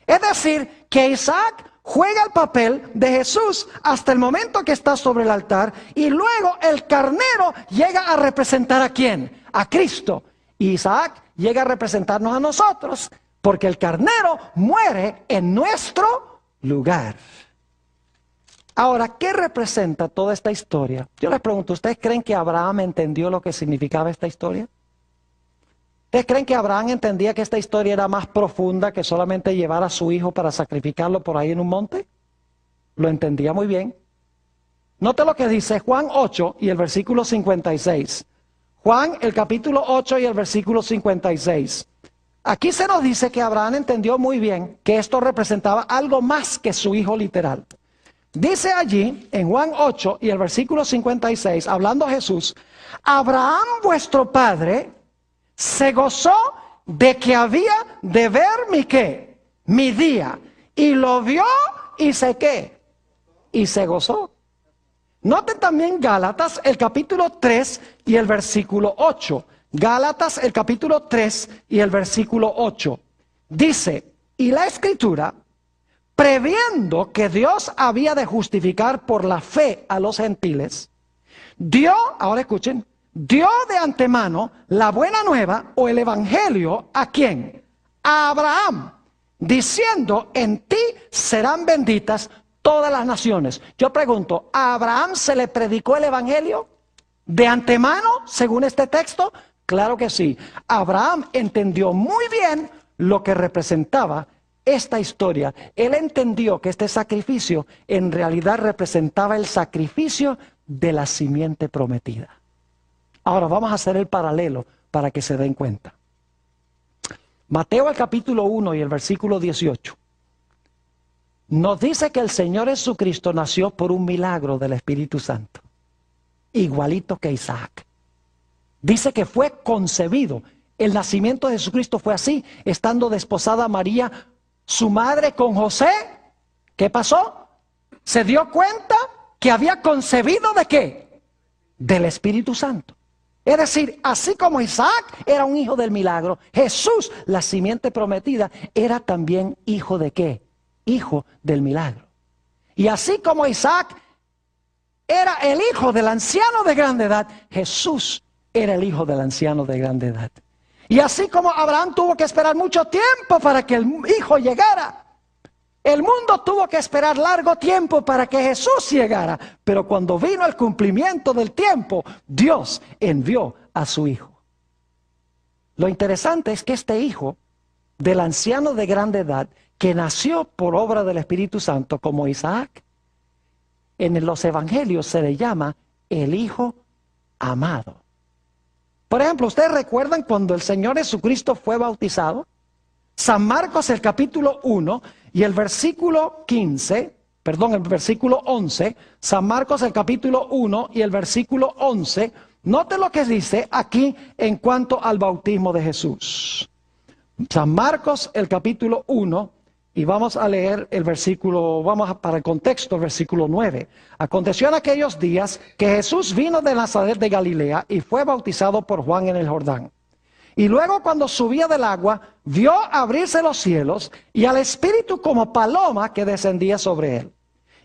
Es decir, que Isaac juega el papel de Jesús hasta el momento que está sobre el altar y luego el carnero llega a representar ¿a quién? A Cristo. Y Isaac llega a representarnos a nosotros porque el carnero muere en nuestro lugar. Ahora, ¿qué representa toda esta historia? Yo les pregunto, ¿ustedes creen que Abraham entendió lo que significaba esta historia? ¿Ustedes creen que Abraham entendía que esta historia era más profunda que solamente llevar a su hijo para sacrificarlo por ahí en un monte? Lo entendía muy bien. Note lo que dice Juan 8 y el versículo 56. Juan, el capítulo 8 y el versículo 56. Aquí se nos dice que Abraham entendió muy bien que esto representaba algo más que su hijo literal. Dice allí, en Juan 8 y el versículo 56, hablando Jesús, Abraham vuestro padre se gozó de que había de ver mi qué, mi día, y lo vio y se qué, y se gozó. Noten también Gálatas, el capítulo 3 y el versículo 8. Gálatas, el capítulo 3 y el versículo 8. Dice, y la Escritura, previendo que Dios había de justificar por la fe a los gentiles, dio, ahora escuchen, dio de antemano la buena nueva o el evangelio ¿a quién? A Abraham, diciendo, en ti serán benditas todas las naciones. Yo pregunto, ¿a Abraham se le predicó el evangelio de antemano, según este texto? Claro que sí. Abraham entendió muy bien lo que representaba esta historia. Él entendió que este sacrificio en realidad representaba el sacrificio de la simiente prometida. Ahora vamos a hacer el paralelo para que se den cuenta. Mateo el capítulo 1 y el versículo 18 nos dice que el Señor Jesucristo nació por un milagro del Espíritu Santo, igualito que Isaac. Dice que fue concebido. El nacimiento de Jesucristo fue así, estando desposada María, su madre, con José. ¿Qué pasó? Se dio cuenta que había concebido ¿de qué? Del Espíritu Santo. Es decir, así como Isaac era un hijo del milagro, Jesús, la simiente prometida, era también hijo ¿de qué? Hijo del milagro. Y así como Isaac era el hijo del anciano de grande edad, Jesús era el hijo del anciano de grande edad. Y así como Abraham tuvo que esperar mucho tiempo para que el hijo llegara, el mundo tuvo que esperar largo tiempo para que Jesús llegara. Pero cuando vino el cumplimiento del tiempo, Dios envió a su hijo. Lo interesante es que este hijo del anciano de grande edad, que nació por obra del Espíritu Santo como Isaac, en los evangelios se le llama el hijo amado. Por ejemplo, ¿ustedes recuerdan cuando el Señor Jesucristo fue bautizado? San Marcos el capítulo 1 y el versículo 11, San Marcos el capítulo 1 y el versículo 11, note lo que dice aquí en cuanto al bautismo de Jesús. San Marcos el capítulo 1 y vamos a leer el versículo, para el contexto, el versículo 9. Aconteció en aquellos días que Jesús vino de Nazaret de Galilea y fue bautizado por Juan en el Jordán. Y luego cuando subía del agua, vio abrirse los cielos y al Espíritu como paloma que descendía sobre él.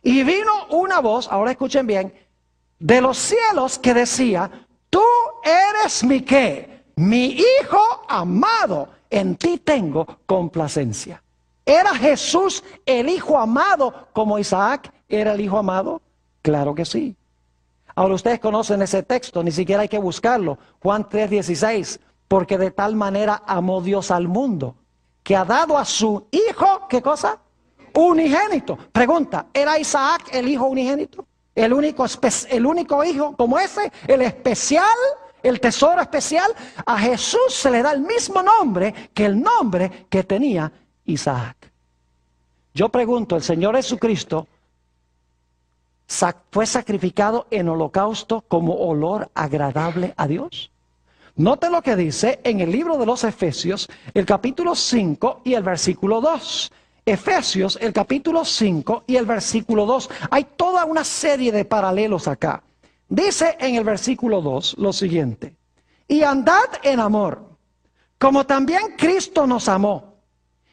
Y vino una voz, ahora escuchen bien, de los cielos que decía, tú eres mi ¿qué? Mi hijo amado, en ti tengo complacencia. ¿Era Jesús el hijo amado como Isaac era el hijo amado? Claro que sí. Ahora ustedes conocen ese texto, ni siquiera hay que buscarlo. Juan 3:16. Porque de tal manera amó Dios al mundo, que ha dado a su hijo, ¿qué cosa? Unigénito. Pregunta, ¿era Isaac el hijo unigénito? El único hijo como ese, el especial, el tesoro especial. A Jesús se le da el mismo nombre que el nombre que tenía Isaac. Yo pregunto, ¿el Señor Jesucristo fue sacrificado en holocausto como olor agradable a Dios? Note lo que dice en el libro de los Efesios, el capítulo 5 y el versículo 2. Efesios, el capítulo 5 y el versículo 2. Hay toda una serie de paralelos acá. Dice en el versículo 2 lo siguiente. Y andad en amor, como también Cristo nos amó,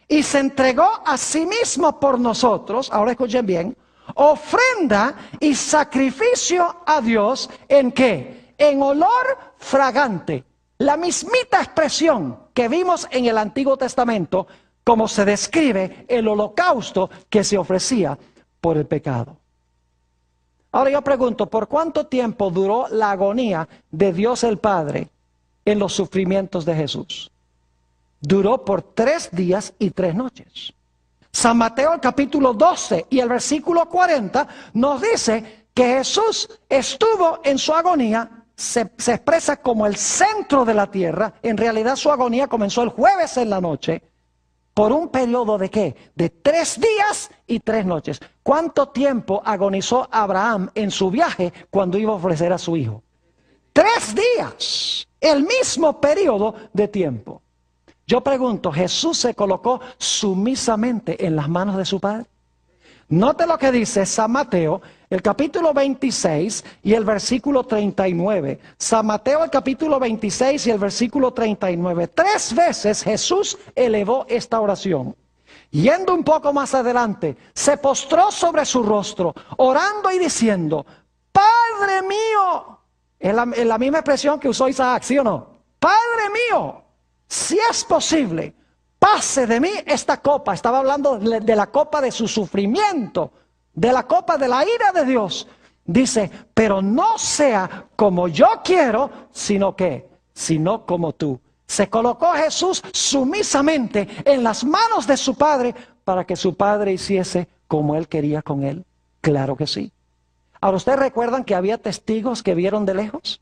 y se entregó a sí mismo por nosotros, ahora escuchen bien, ofrenda y sacrificio a Dios, ¿en qué? En olor fragante. La mismita expresión que vimos en el Antiguo Testamento, como se describe el holocausto que se ofrecía por el pecado. Ahora yo pregunto, ¿por cuánto tiempo duró la agonía de Dios el Padre en los sufrimientos de Jesús? Duró por 3 días y 3 noches. San Mateo el capítulo 12 y el versículo 40 nos dice que Jesús estuvo en su agonía. Se expresa como el centro de la tierra. En realidad su agonía comenzó el jueves en la noche. ¿Por un periodo de qué? De 3 días y 3 noches. ¿Cuánto tiempo agonizó Abraham en su viaje cuando iba a ofrecer a su hijo? 3 días. El mismo periodo de tiempo. Yo pregunto, ¿Jesús se colocó sumisamente en las manos de su Padre? Note lo que dice San Mateo, el capítulo 26 y el versículo 39. San Mateo, el capítulo 26 y el versículo 39. 3 veces Jesús elevó esta oración. Yendo un poco más adelante, se postró sobre su rostro, orando y diciendo, Padre mío. Es la misma expresión que usó Isaac, ¿sí o no? Padre mío, si es posible, pase de mí esta copa. Estaba hablando de la copa de su sufrimiento, de la copa de la ira de Dios, dice, pero no sea como yo quiero, sino como tú. Se colocó Jesús sumisamente en las manos de su Padre para que su Padre hiciese como Él quería con Él. Claro que sí. Ahora, ¿ustedes recuerdan que había testigos que vieron de lejos?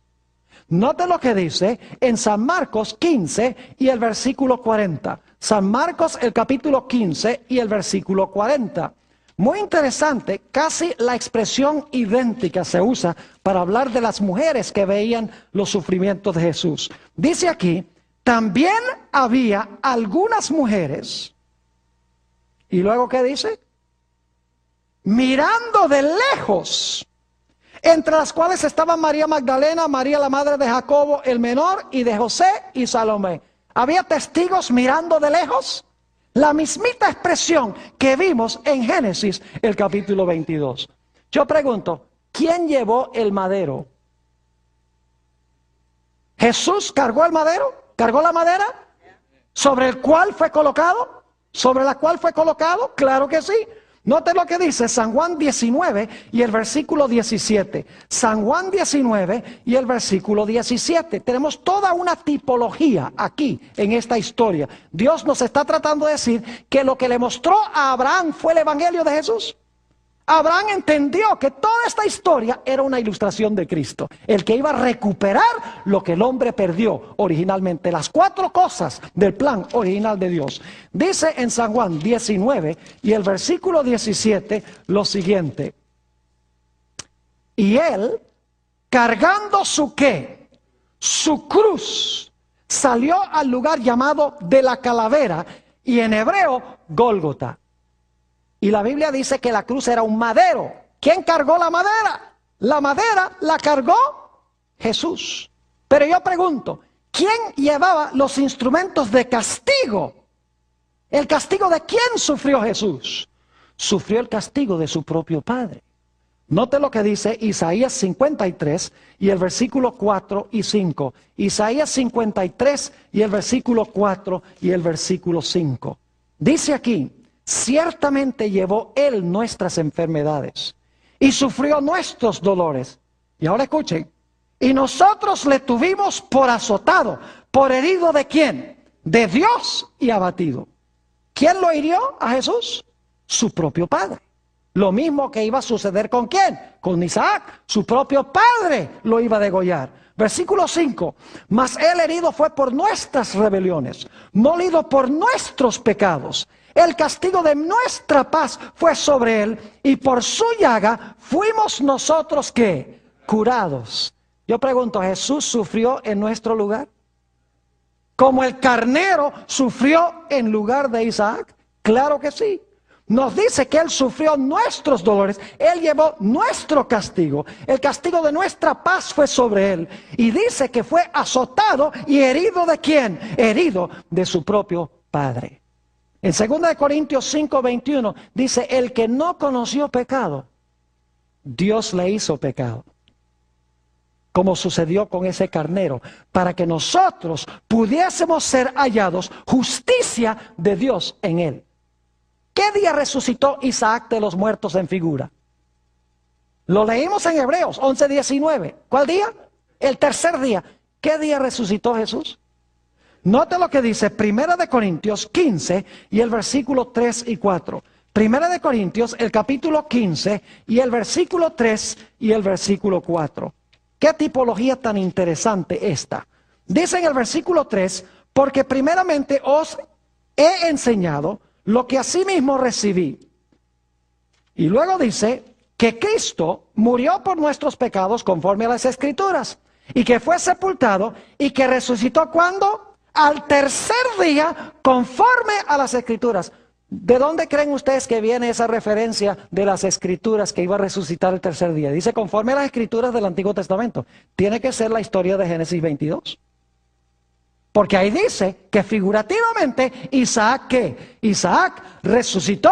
Note lo que dice en San Marcos 15 y el versículo 40. San Marcos, el capítulo 15 y el versículo 40. Muy interesante, casi la expresión idéntica se usa para hablar de las mujeres que veían los sufrimientos de Jesús. Dice aquí, también había algunas mujeres, y luego ¿qué dice? Mirando de lejos, entre las cuales estaban María Magdalena, María la madre de Jacobo el menor y de José y Salomé. ¿Había testigos mirando de lejos? La mismita expresión que vimos en Génesis, el capítulo 22. Yo pregunto, ¿quién llevó el madero? ¿Jesús cargó el madero? ¿Cargó la madera? ¿Sobre el cual fue colocado? ¿Sobre la cual fue colocado? Claro que sí. Note lo que dice San Juan 19 y el versículo 17. San Juan 19 y el versículo 17. Tenemos toda una tipología aquí en esta historia. Dios nos está tratando de decir que lo que le mostró a Abraham fue el evangelio de Jesús. Abraham entendió que toda esta historia era una ilustración de Cristo, el que iba a recuperar lo que el hombre perdió originalmente, las 4 cosas del plan original de Dios. Dice en San Juan 19 y el versículo 17 lo siguiente: y él, cargando su ¿qué? Su cruz, salió al lugar llamado de la calavera, y en hebreo Gólgota. Y la Biblia dice que la cruz era un madero. ¿Quién cargó la madera? La madera la cargó Jesús. Pero yo pregunto, ¿quién llevaba los instrumentos de castigo? ¿El castigo de quién sufrió Jesús? Sufrió el castigo de su propio Padre. Note lo que dice Isaías 53 y el versículo 4 y 5. Isaías 53 y el versículo 4 y el versículo 5. Dice aquí: ciertamente llevó Él nuestras enfermedades y sufrió nuestros dolores. Y ahora escuchen, y nosotros le tuvimos por azotado, por herido ¿de quién? De Dios y abatido. ¿Quién lo hirió a Jesús? Su propio Padre. Lo mismo que iba a suceder ¿con quién? Con Isaac. Su propio padre lo iba a degollar. Versículo 5. Mas Él herido fue por nuestras rebeliones, molido por nuestros pecados. El castigo de nuestra paz fue sobre Él, y por su llaga fuimos nosotros ¿qué? Curados. Yo pregunto, ¿Jesús sufrió en nuestro lugar? ¿Como el carnero sufrió en lugar de Isaac? Claro que sí. Nos dice que Él sufrió nuestros dolores, Él llevó nuestro castigo. El castigo de nuestra paz fue sobre Él. Y dice que fue azotado y herido ¿de quién? Herido de su propio Padre. En 2 Corintios 5:21 dice: el que no conoció pecado, Dios le hizo pecado. Como sucedió con ese carnero, para que nosotros pudiésemos ser hallados justicia de Dios en Él. ¿Qué día resucitó Isaac de los muertos en figura? Lo leímos en Hebreos 11:19. ¿Cuál día? El tercer día. ¿Qué día resucitó Jesús? Note lo que dice 1 Corintios 15 y el versículo 3 y 4. 1 Corintios, el capítulo 15 y el versículo 3 y el versículo 4. ¿Qué tipología tan interesante esta? Dice en el versículo 3: porque primeramente os he enseñado lo que asimismo recibí. Y luego dice que Cristo murió por nuestros pecados conforme a las Escrituras, y que fue sepultado y que resucitó ¿cuándo? Al tercer día conforme a las Escrituras. ¿De dónde creen ustedes que viene esa referencia de las Escrituras que iba a resucitar el tercer día? Dice conforme a las Escrituras del Antiguo Testamento. Tiene que ser la historia de Génesis 22. Porque ahí dice que figurativamente Isaac ¿qué? Isaac resucitó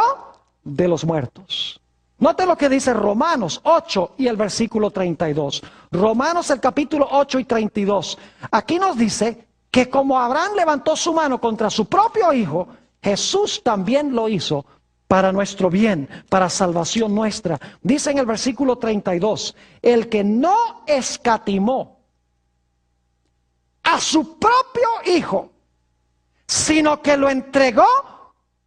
de los muertos. Note lo que dice Romanos 8 y el versículo 32. Romanos el capítulo 8 y 32. Aquí nos dice que como Abraham levantó su mano contra su propio hijo, Jesús también lo hizo para nuestro bien, para salvación nuestra. Dice en el versículo 32, el que no escatimó a su propio Hijo, sino que lo entregó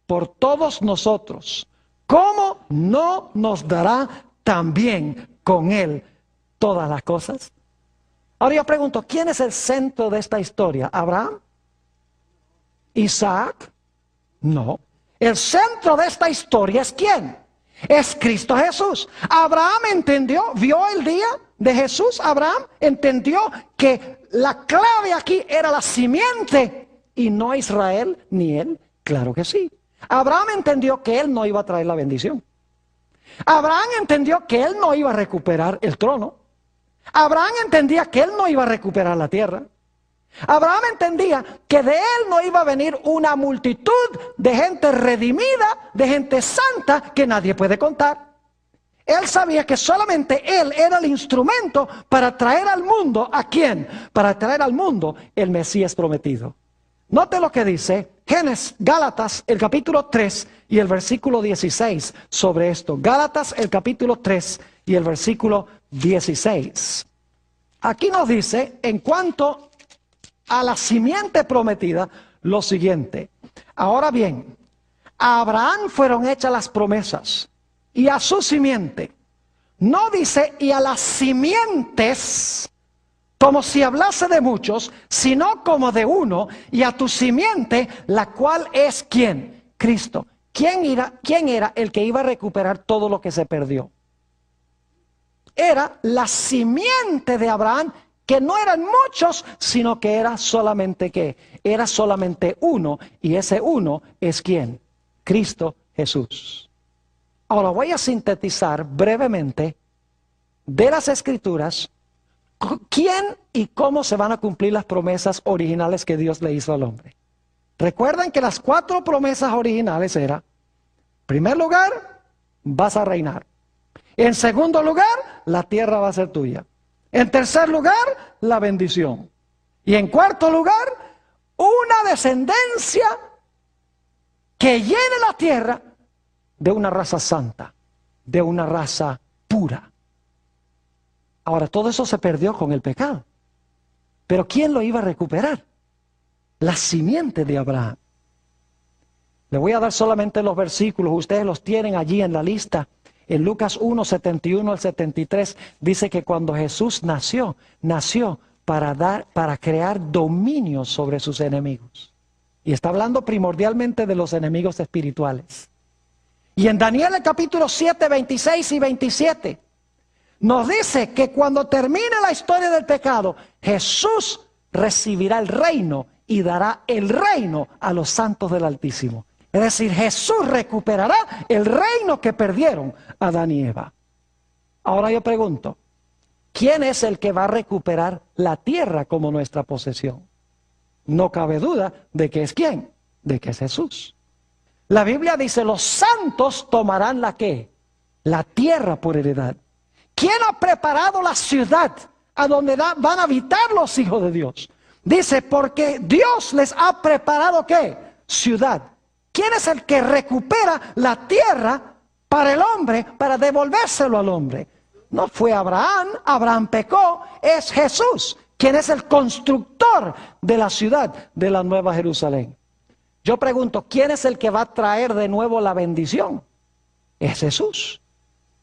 por todos nosotros, ¿cómo no nos dará también con Él todas las cosas? Ahora yo pregunto, ¿quién es el centro de esta historia? ¿Abraham? ¿Isaac? No. El centro de esta historia es ¿quién? Es Cristo Jesús. Abraham entendió, vio el día de Jesús. Abraham entendió que la clave aquí era la simiente y no Israel ni él. Claro que sí. Abraham entendió que él no iba a traer la bendición. Abraham entendió que él no iba a recuperar el trono. Abraham entendía que él no iba a recuperar la tierra. Abraham entendía que de él no iba a venir una multitud de gente redimida, de gente santa que nadie puede contar. Él sabía que solamente él era el instrumento para traer al mundo, ¿a quién? Para traer al mundo el Mesías prometido. Note lo que dice Gálatas el capítulo 3 y el versículo 16 sobre esto. Gálatas el capítulo 3 y el versículo 16. Aquí nos dice en cuanto a la simiente prometida lo siguiente. Ahora bien, a Abraham fueron hechas las promesas y a su simiente. No dice y a las simientes, como si hablase de muchos, sino como de uno, y a tu simiente, la cual es ¿quién? Cristo. ¿Quién era el que iba a recuperar todo lo que se perdió? Era la simiente de Abraham, que no eran muchos, sino que era solamente ¿qué? Era solamente uno, y ese uno es ¿quién? Cristo Jesús. Ahora voy a sintetizar brevemente de las Escrituras quién y cómo se van a cumplir las promesas originales que Dios le hizo al hombre. Recuerden que las 4 promesas originales eran: en primer lugar, vas a reinar. En segundo lugar, la tierra va a ser tuya. En tercer lugar, la bendición. Y en cuarto lugar, una descendencia que llene la tierra de una raza santa, de una raza pura. Ahora, todo eso se perdió con el pecado. Pero ¿quién lo iba a recuperar? La simiente de Abraham. Le voy a dar solamente los versículos, ustedes los tienen allí en la lista. En Lucas 1, 71 al 73, dice que cuando Jesús nació para crear dominio sobre sus enemigos. Y está hablando primordialmente de los enemigos espirituales. Y en Daniel el capítulo 7, 26 y 27, nos dice que cuando termine la historia del pecado, Jesús recibirá el reino y dará el reino a los santos del Altísimo. Es decir, Jesús recuperará el reino que perdieron Adán y Eva. Ahora yo pregunto, ¿quién es el que va a recuperar la tierra como nuestra posesión? No cabe duda de que es ¿quién? De que es Jesús. La Biblia dice, los santos tomarán ¿la qué? La tierra por heredad. ¿Quién ha preparado la ciudad a donde van a habitar los hijos de Dios? Dice, porque Dios les ha preparado ¿qué? Ciudad. ¿Quién es el que recupera la tierra para el hombre, para devolvérselo al hombre? No fue Abraham, Abraham pecó, es Jesús, quien es el constructor de la ciudad de la Nueva Jerusalén. Yo pregunto, ¿quién es el que va a traer de nuevo la bendición? Es Jesús.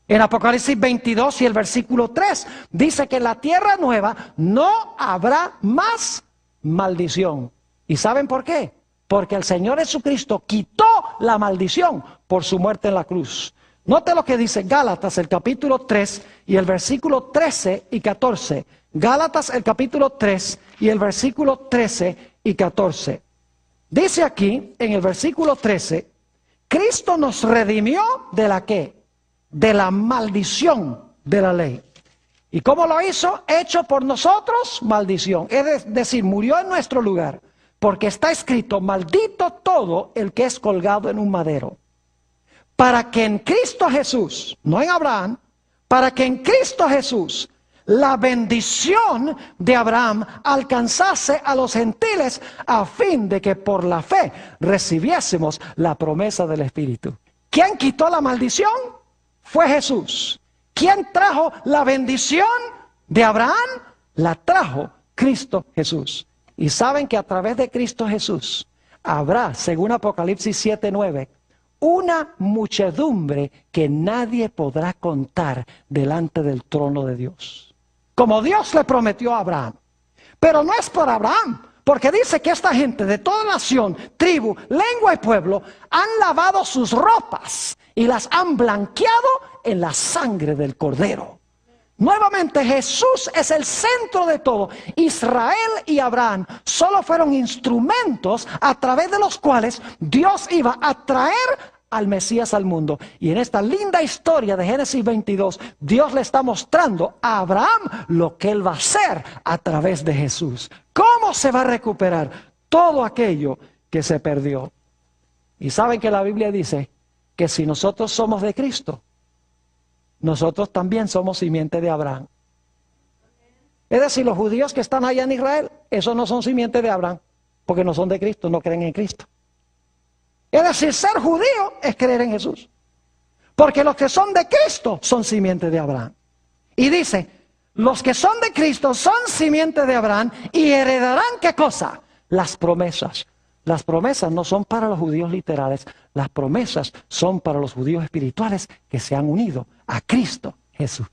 En Apocalipsis 22 y el versículo 3 dice que en la tierra nueva no habrá más maldición. ¿Y saben por qué? Porque el Señor Jesucristo quitó la maldición por su muerte en la cruz. Note lo que dice Gálatas el capítulo 3 y el versículo 13 y 14. Gálatas el capítulo 3 y el versículo 13 y 14. Dice aquí en el versículo 13, Cristo nos redimió de la ¿qué? De la maldición de la ley. ¿Y cómo lo hizo? Hecho por nosotros maldición. Es decir, murió en nuestro lugar. Porque está escrito, maldito todo el que es colgado en un madero. Para que en Cristo Jesús, no en Abraham, para que en Cristo Jesús la bendición de Abraham alcanzase a los gentiles a fin de que por la fe recibiésemos la promesa del Espíritu. ¿Quién quitó la maldición? Fue Jesús. ¿Quién trajo la bendición de Abraham? La trajo Cristo Jesús. Y saben que a través de Cristo Jesús habrá, según Apocalipsis 7:9, una muchedumbre que nadie podrá contar delante del trono de Dios, como Dios le prometió a Abraham. Pero no es por Abraham, porque dice que esta gente de toda nación, tribu, lengua y pueblo han lavado sus ropas y las han blanqueado en la sangre del Cordero. Nuevamente, Jesús es el centro de todo. Israel y Abraham solo fueron instrumentos a través de los cuales Dios iba a traer al Mesías al mundo. Y en esta linda historia de Génesis 22, Dios le está mostrando a Abraham lo que él va a hacer a través de Jesús. ¿Cómo se va a recuperar todo aquello que se perdió? Y saben que la Biblia dice que si nosotros somos de Cristo, nosotros también somos simiente de Abraham. Es decir, los judíos que están allá en Israel, esos no son simiente de Abraham, porque no son de Cristo, no creen en Cristo. Es decir, ser judío es creer en Jesús. Porque los que son de Cristo son simiente de Abraham. Y dice, los que son de Cristo son simiente de Abraham y heredarán, ¿qué cosa? Las promesas. Las promesas no son para los judíos literales, las promesas son para los judíos espirituales que se han unido a Cristo Jesús.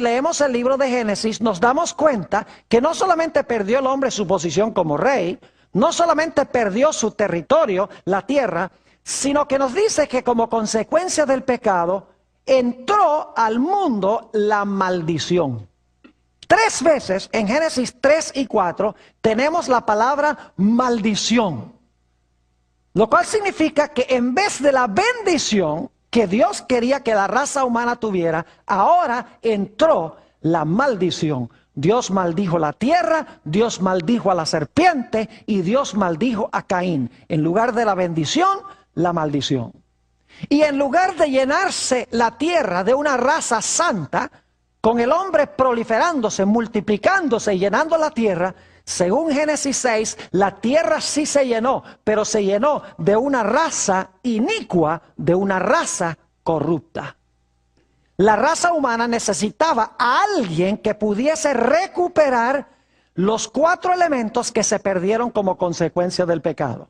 Leemos el libro de Génesis, nos damos cuenta que no solamente perdió el hombre su posición como rey, no solamente perdió su territorio, la tierra, sino que nos dice que como consecuencia del pecado entró al mundo la maldición. 3 veces en Génesis 3 y 4 tenemos la palabra maldición, lo cual significa que en vez de la bendición que Dios quería que la raza humana tuviera, ahora entró la maldición. Dios maldijo la tierra, Dios maldijo a la serpiente y Dios maldijo a Caín. En lugar de la bendición, la maldición. Y en lugar de llenarse la tierra de una raza santa, con el hombre proliferándose, multiplicándose y llenando la tierra, según Génesis 6, la tierra sí se llenó, pero se llenó de una raza inicua, de una raza corrupta. La raza humana necesitaba a alguien que pudiese recuperar los 4 elementos que se perdieron como consecuencia del pecado.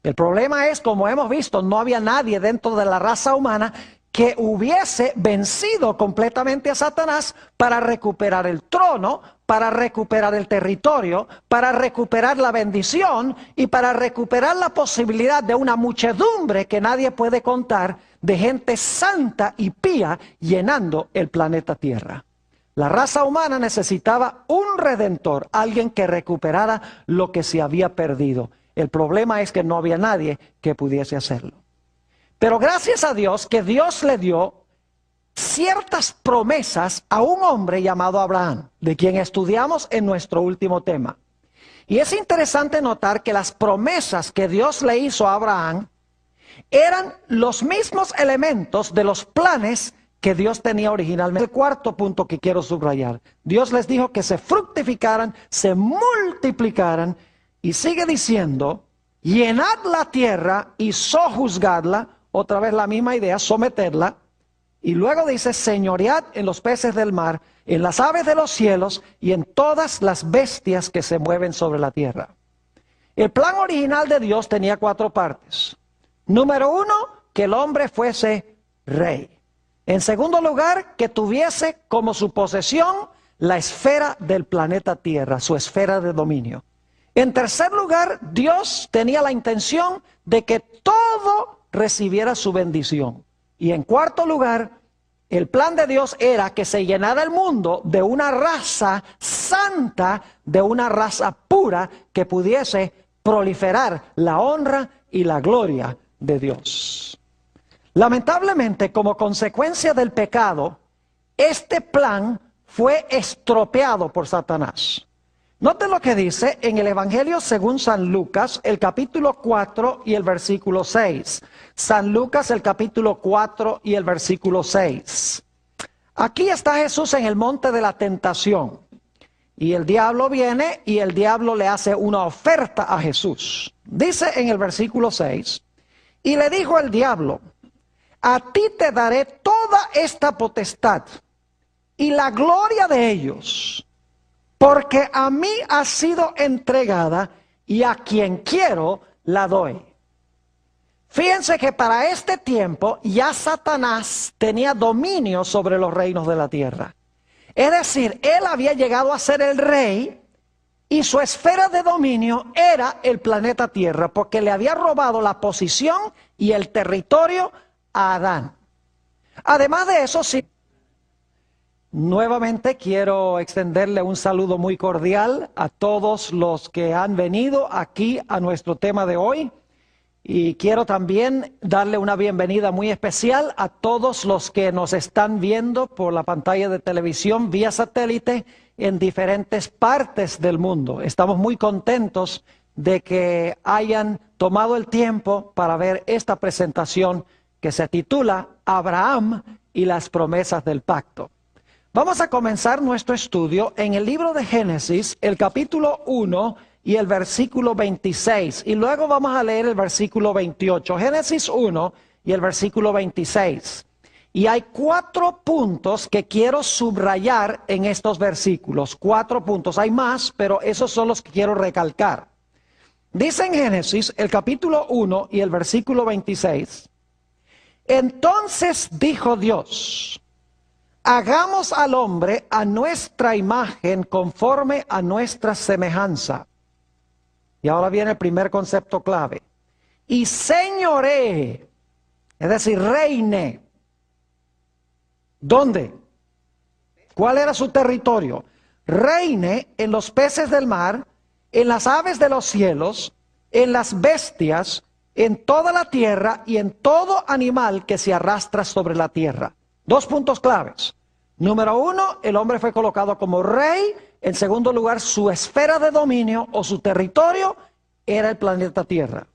El problema es, como hemos visto, no había nadie dentro de la raza humana que hubiese vencido completamente a Satanás para recuperar el trono, para recuperar el territorio, para recuperar la bendición y para recuperar la posibilidad de una muchedumbre que nadie puede contar de gente santa y pía llenando el planeta Tierra. La raza humana necesitaba un redentor, alguien que recuperara lo que se había perdido. El problema es que no había nadie que pudiese hacerlo. Pero gracias a Dios que Dios le dio ciertas promesas a un hombre llamado Abraham, de quien estudiamos en nuestro último tema. Y es interesante notar que las promesas que Dios le hizo a Abraham eran los mismos elementos de los planes que Dios tenía originalmente. El cuarto punto que quiero subrayar. Dios les dijo que se fructificaran, se multiplicaran y sigue diciendo, llenad la tierra y sojuzgadla. Otra vez la misma idea, someterla. Y luego dice, señoread en los peces del mar, en las aves de los cielos y en todas las bestias que se mueven sobre la tierra. El plan original de Dios tenía 4 partes. Número uno, que el hombre fuese rey. En segundo lugar, que tuviese como su posesión la esfera del planeta Tierra, su esfera de dominio. En tercer lugar, Dios tenía la intención de que todo recibiera su bendición. Y en cuarto lugar, el plan de Dios era que se llenara el mundo de una raza santa, de una raza pura que pudiese proliferar la honra y la gloria de Dios. Lamentablemente, como consecuencia del pecado, este plan fue estropeado por Satanás. Noten lo que dice en el Evangelio según San Lucas, el capítulo 4 y el versículo 6. San Lucas, el capítulo 4 y el versículo 6. Aquí está Jesús en el monte de la tentación. Y el diablo viene y el diablo le hace una oferta a Jesús. Dice en el versículo 6, y le dijo el diablo, a ti te daré toda esta potestad y la gloria de ellos, porque a mí ha sido entregada y a quien quiero la doy. Fíjense que para este tiempo ya Satanás tenía dominio sobre los reinos de la tierra. Es decir, él había llegado a ser el rey y su esfera de dominio era el planeta Tierra, porque le había robado la posición y el territorio a Adán. Además de eso, sí. Nuevamente quiero extenderle un saludo muy cordial a todos los que han venido aquí a nuestro tema de hoy. Y quiero también darle una bienvenida muy especial a todos los que nos están viendo por la pantalla de televisión vía satélite en diferentes partes del mundo. Estamos muy contentos de que hayan tomado el tiempo para ver esta presentación que se titula Abraham y las promesas del pacto. Vamos a comenzar nuestro estudio en el libro de Génesis, el capítulo 1 y el versículo 26. Y luego vamos a leer el versículo 28. Génesis 1 y el versículo 26. Y hay 4 puntos que quiero subrayar en estos versículos. 4 puntos. Hay más, pero esos son los que quiero recalcar. Dice en Génesis, el capítulo 1 y el versículo 26. Entonces dijo Dios, hagamos al hombre a nuestra imagen conforme a nuestra semejanza. Y ahora viene el primer concepto clave. Y señoree, es decir, reine. ¿Dónde? ¿Cuál era su territorio? Reine en los peces del mar, en las aves de los cielos, en las bestias, en toda la tierra y en todo animal que se arrastra sobre la tierra. 2 puntos claves. Número 1, el hombre fue colocado como rey. En segundo lugar, su esfera de dominio o su territorio era el planeta Tierra.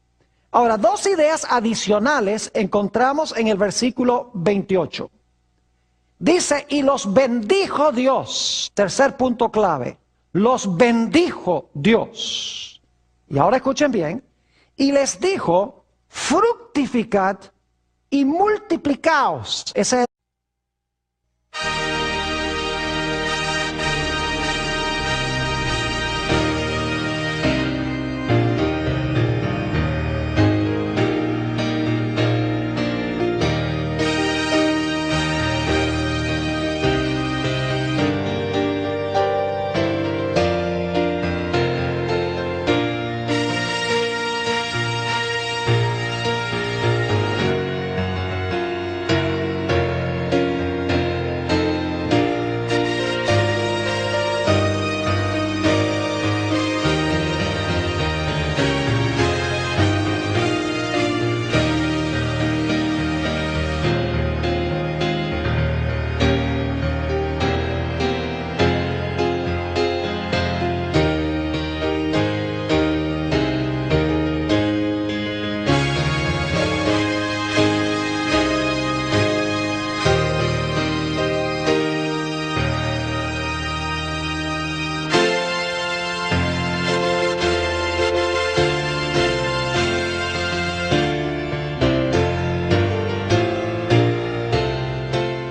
Ahora, 2 ideas adicionales encontramos en el versículo 28. Dice, y los bendijo Dios. Tercer punto clave. Los bendijo Dios. Y ahora escuchen bien. Y les dijo, fructificad y multiplicaos. Ese es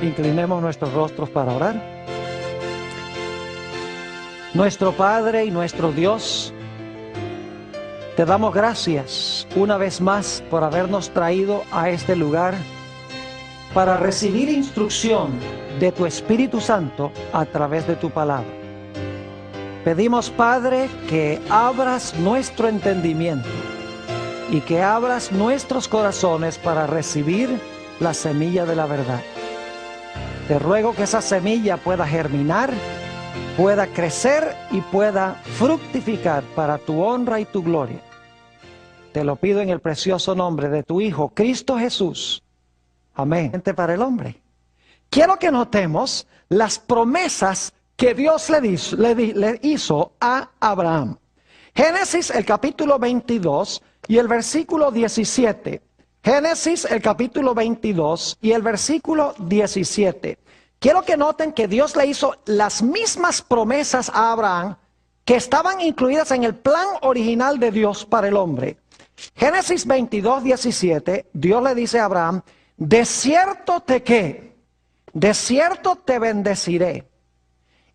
Inclinemos nuestros rostros para orar. Nuestro Padre y nuestro Dios, te damos gracias una vez más por habernos traído a este lugar para recibir instrucción de tu Espíritu Santo a través de tu palabra. Pedimos, Padre, que abras nuestro entendimiento y que abras nuestros corazones para recibir la semilla de la verdad. Te ruego que esa semilla pueda germinar, pueda crecer y pueda fructificar para tu honra y tu gloria. Te lo pido en el precioso nombre de tu Hijo, Cristo Jesús. Amén. Para el hombre. Quiero que notemos las promesas que Dios le hizo a Abraham. Génesis, el capítulo 22 y el versículo 17. Génesis, el capítulo 22 y el versículo 17. Quiero que noten que Dios le hizo las mismas promesas a Abraham que estaban incluidas en el plan original de Dios para el hombre. Génesis 22, 17, Dios le dice a Abraham: de cierto de cierto te bendeciré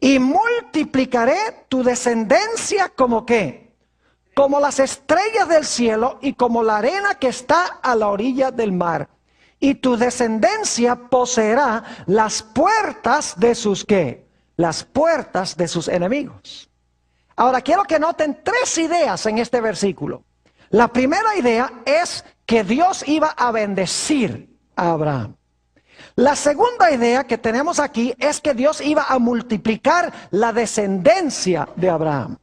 y multiplicaré tu descendencia como ¿qué? Como las estrellas del cielo y como la arena que está a la orilla del mar. Y tu descendencia poseerá las puertas de sus ¿qué? Las puertas de sus enemigos. Ahora quiero que noten tres ideas en este versículo. La primera idea es que Dios iba a bendecir a Abraham. La segunda idea que tenemos aquí es que Dios iba a multiplicar la descendencia de Abraham.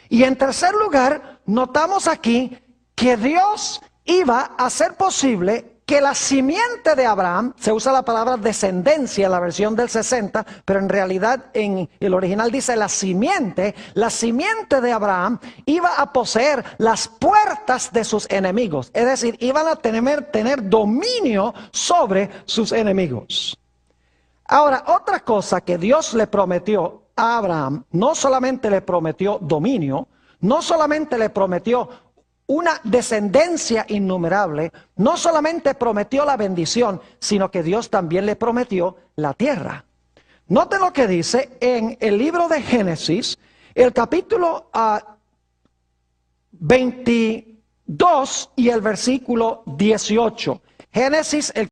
Y en tercer lugar, notamos aquí que Dios iba a hacer posible que la simiente de Abraham, se usa la palabra descendencia en la versión del 60, pero en realidad en el original dice la simiente de Abraham iba a poseer las puertas de sus enemigos. Es decir, iban a tener dominio sobre sus enemigos. Ahora, otra cosa que Dios le prometió a Abraham, no solamente le prometió dominio, no solamente le prometió una descendencia innumerable, no solamente prometió la bendición, sino que Dios también le prometió la tierra. Noten lo que dice en el libro de Génesis, el capítulo 22 y el versículo 18. Génesis, el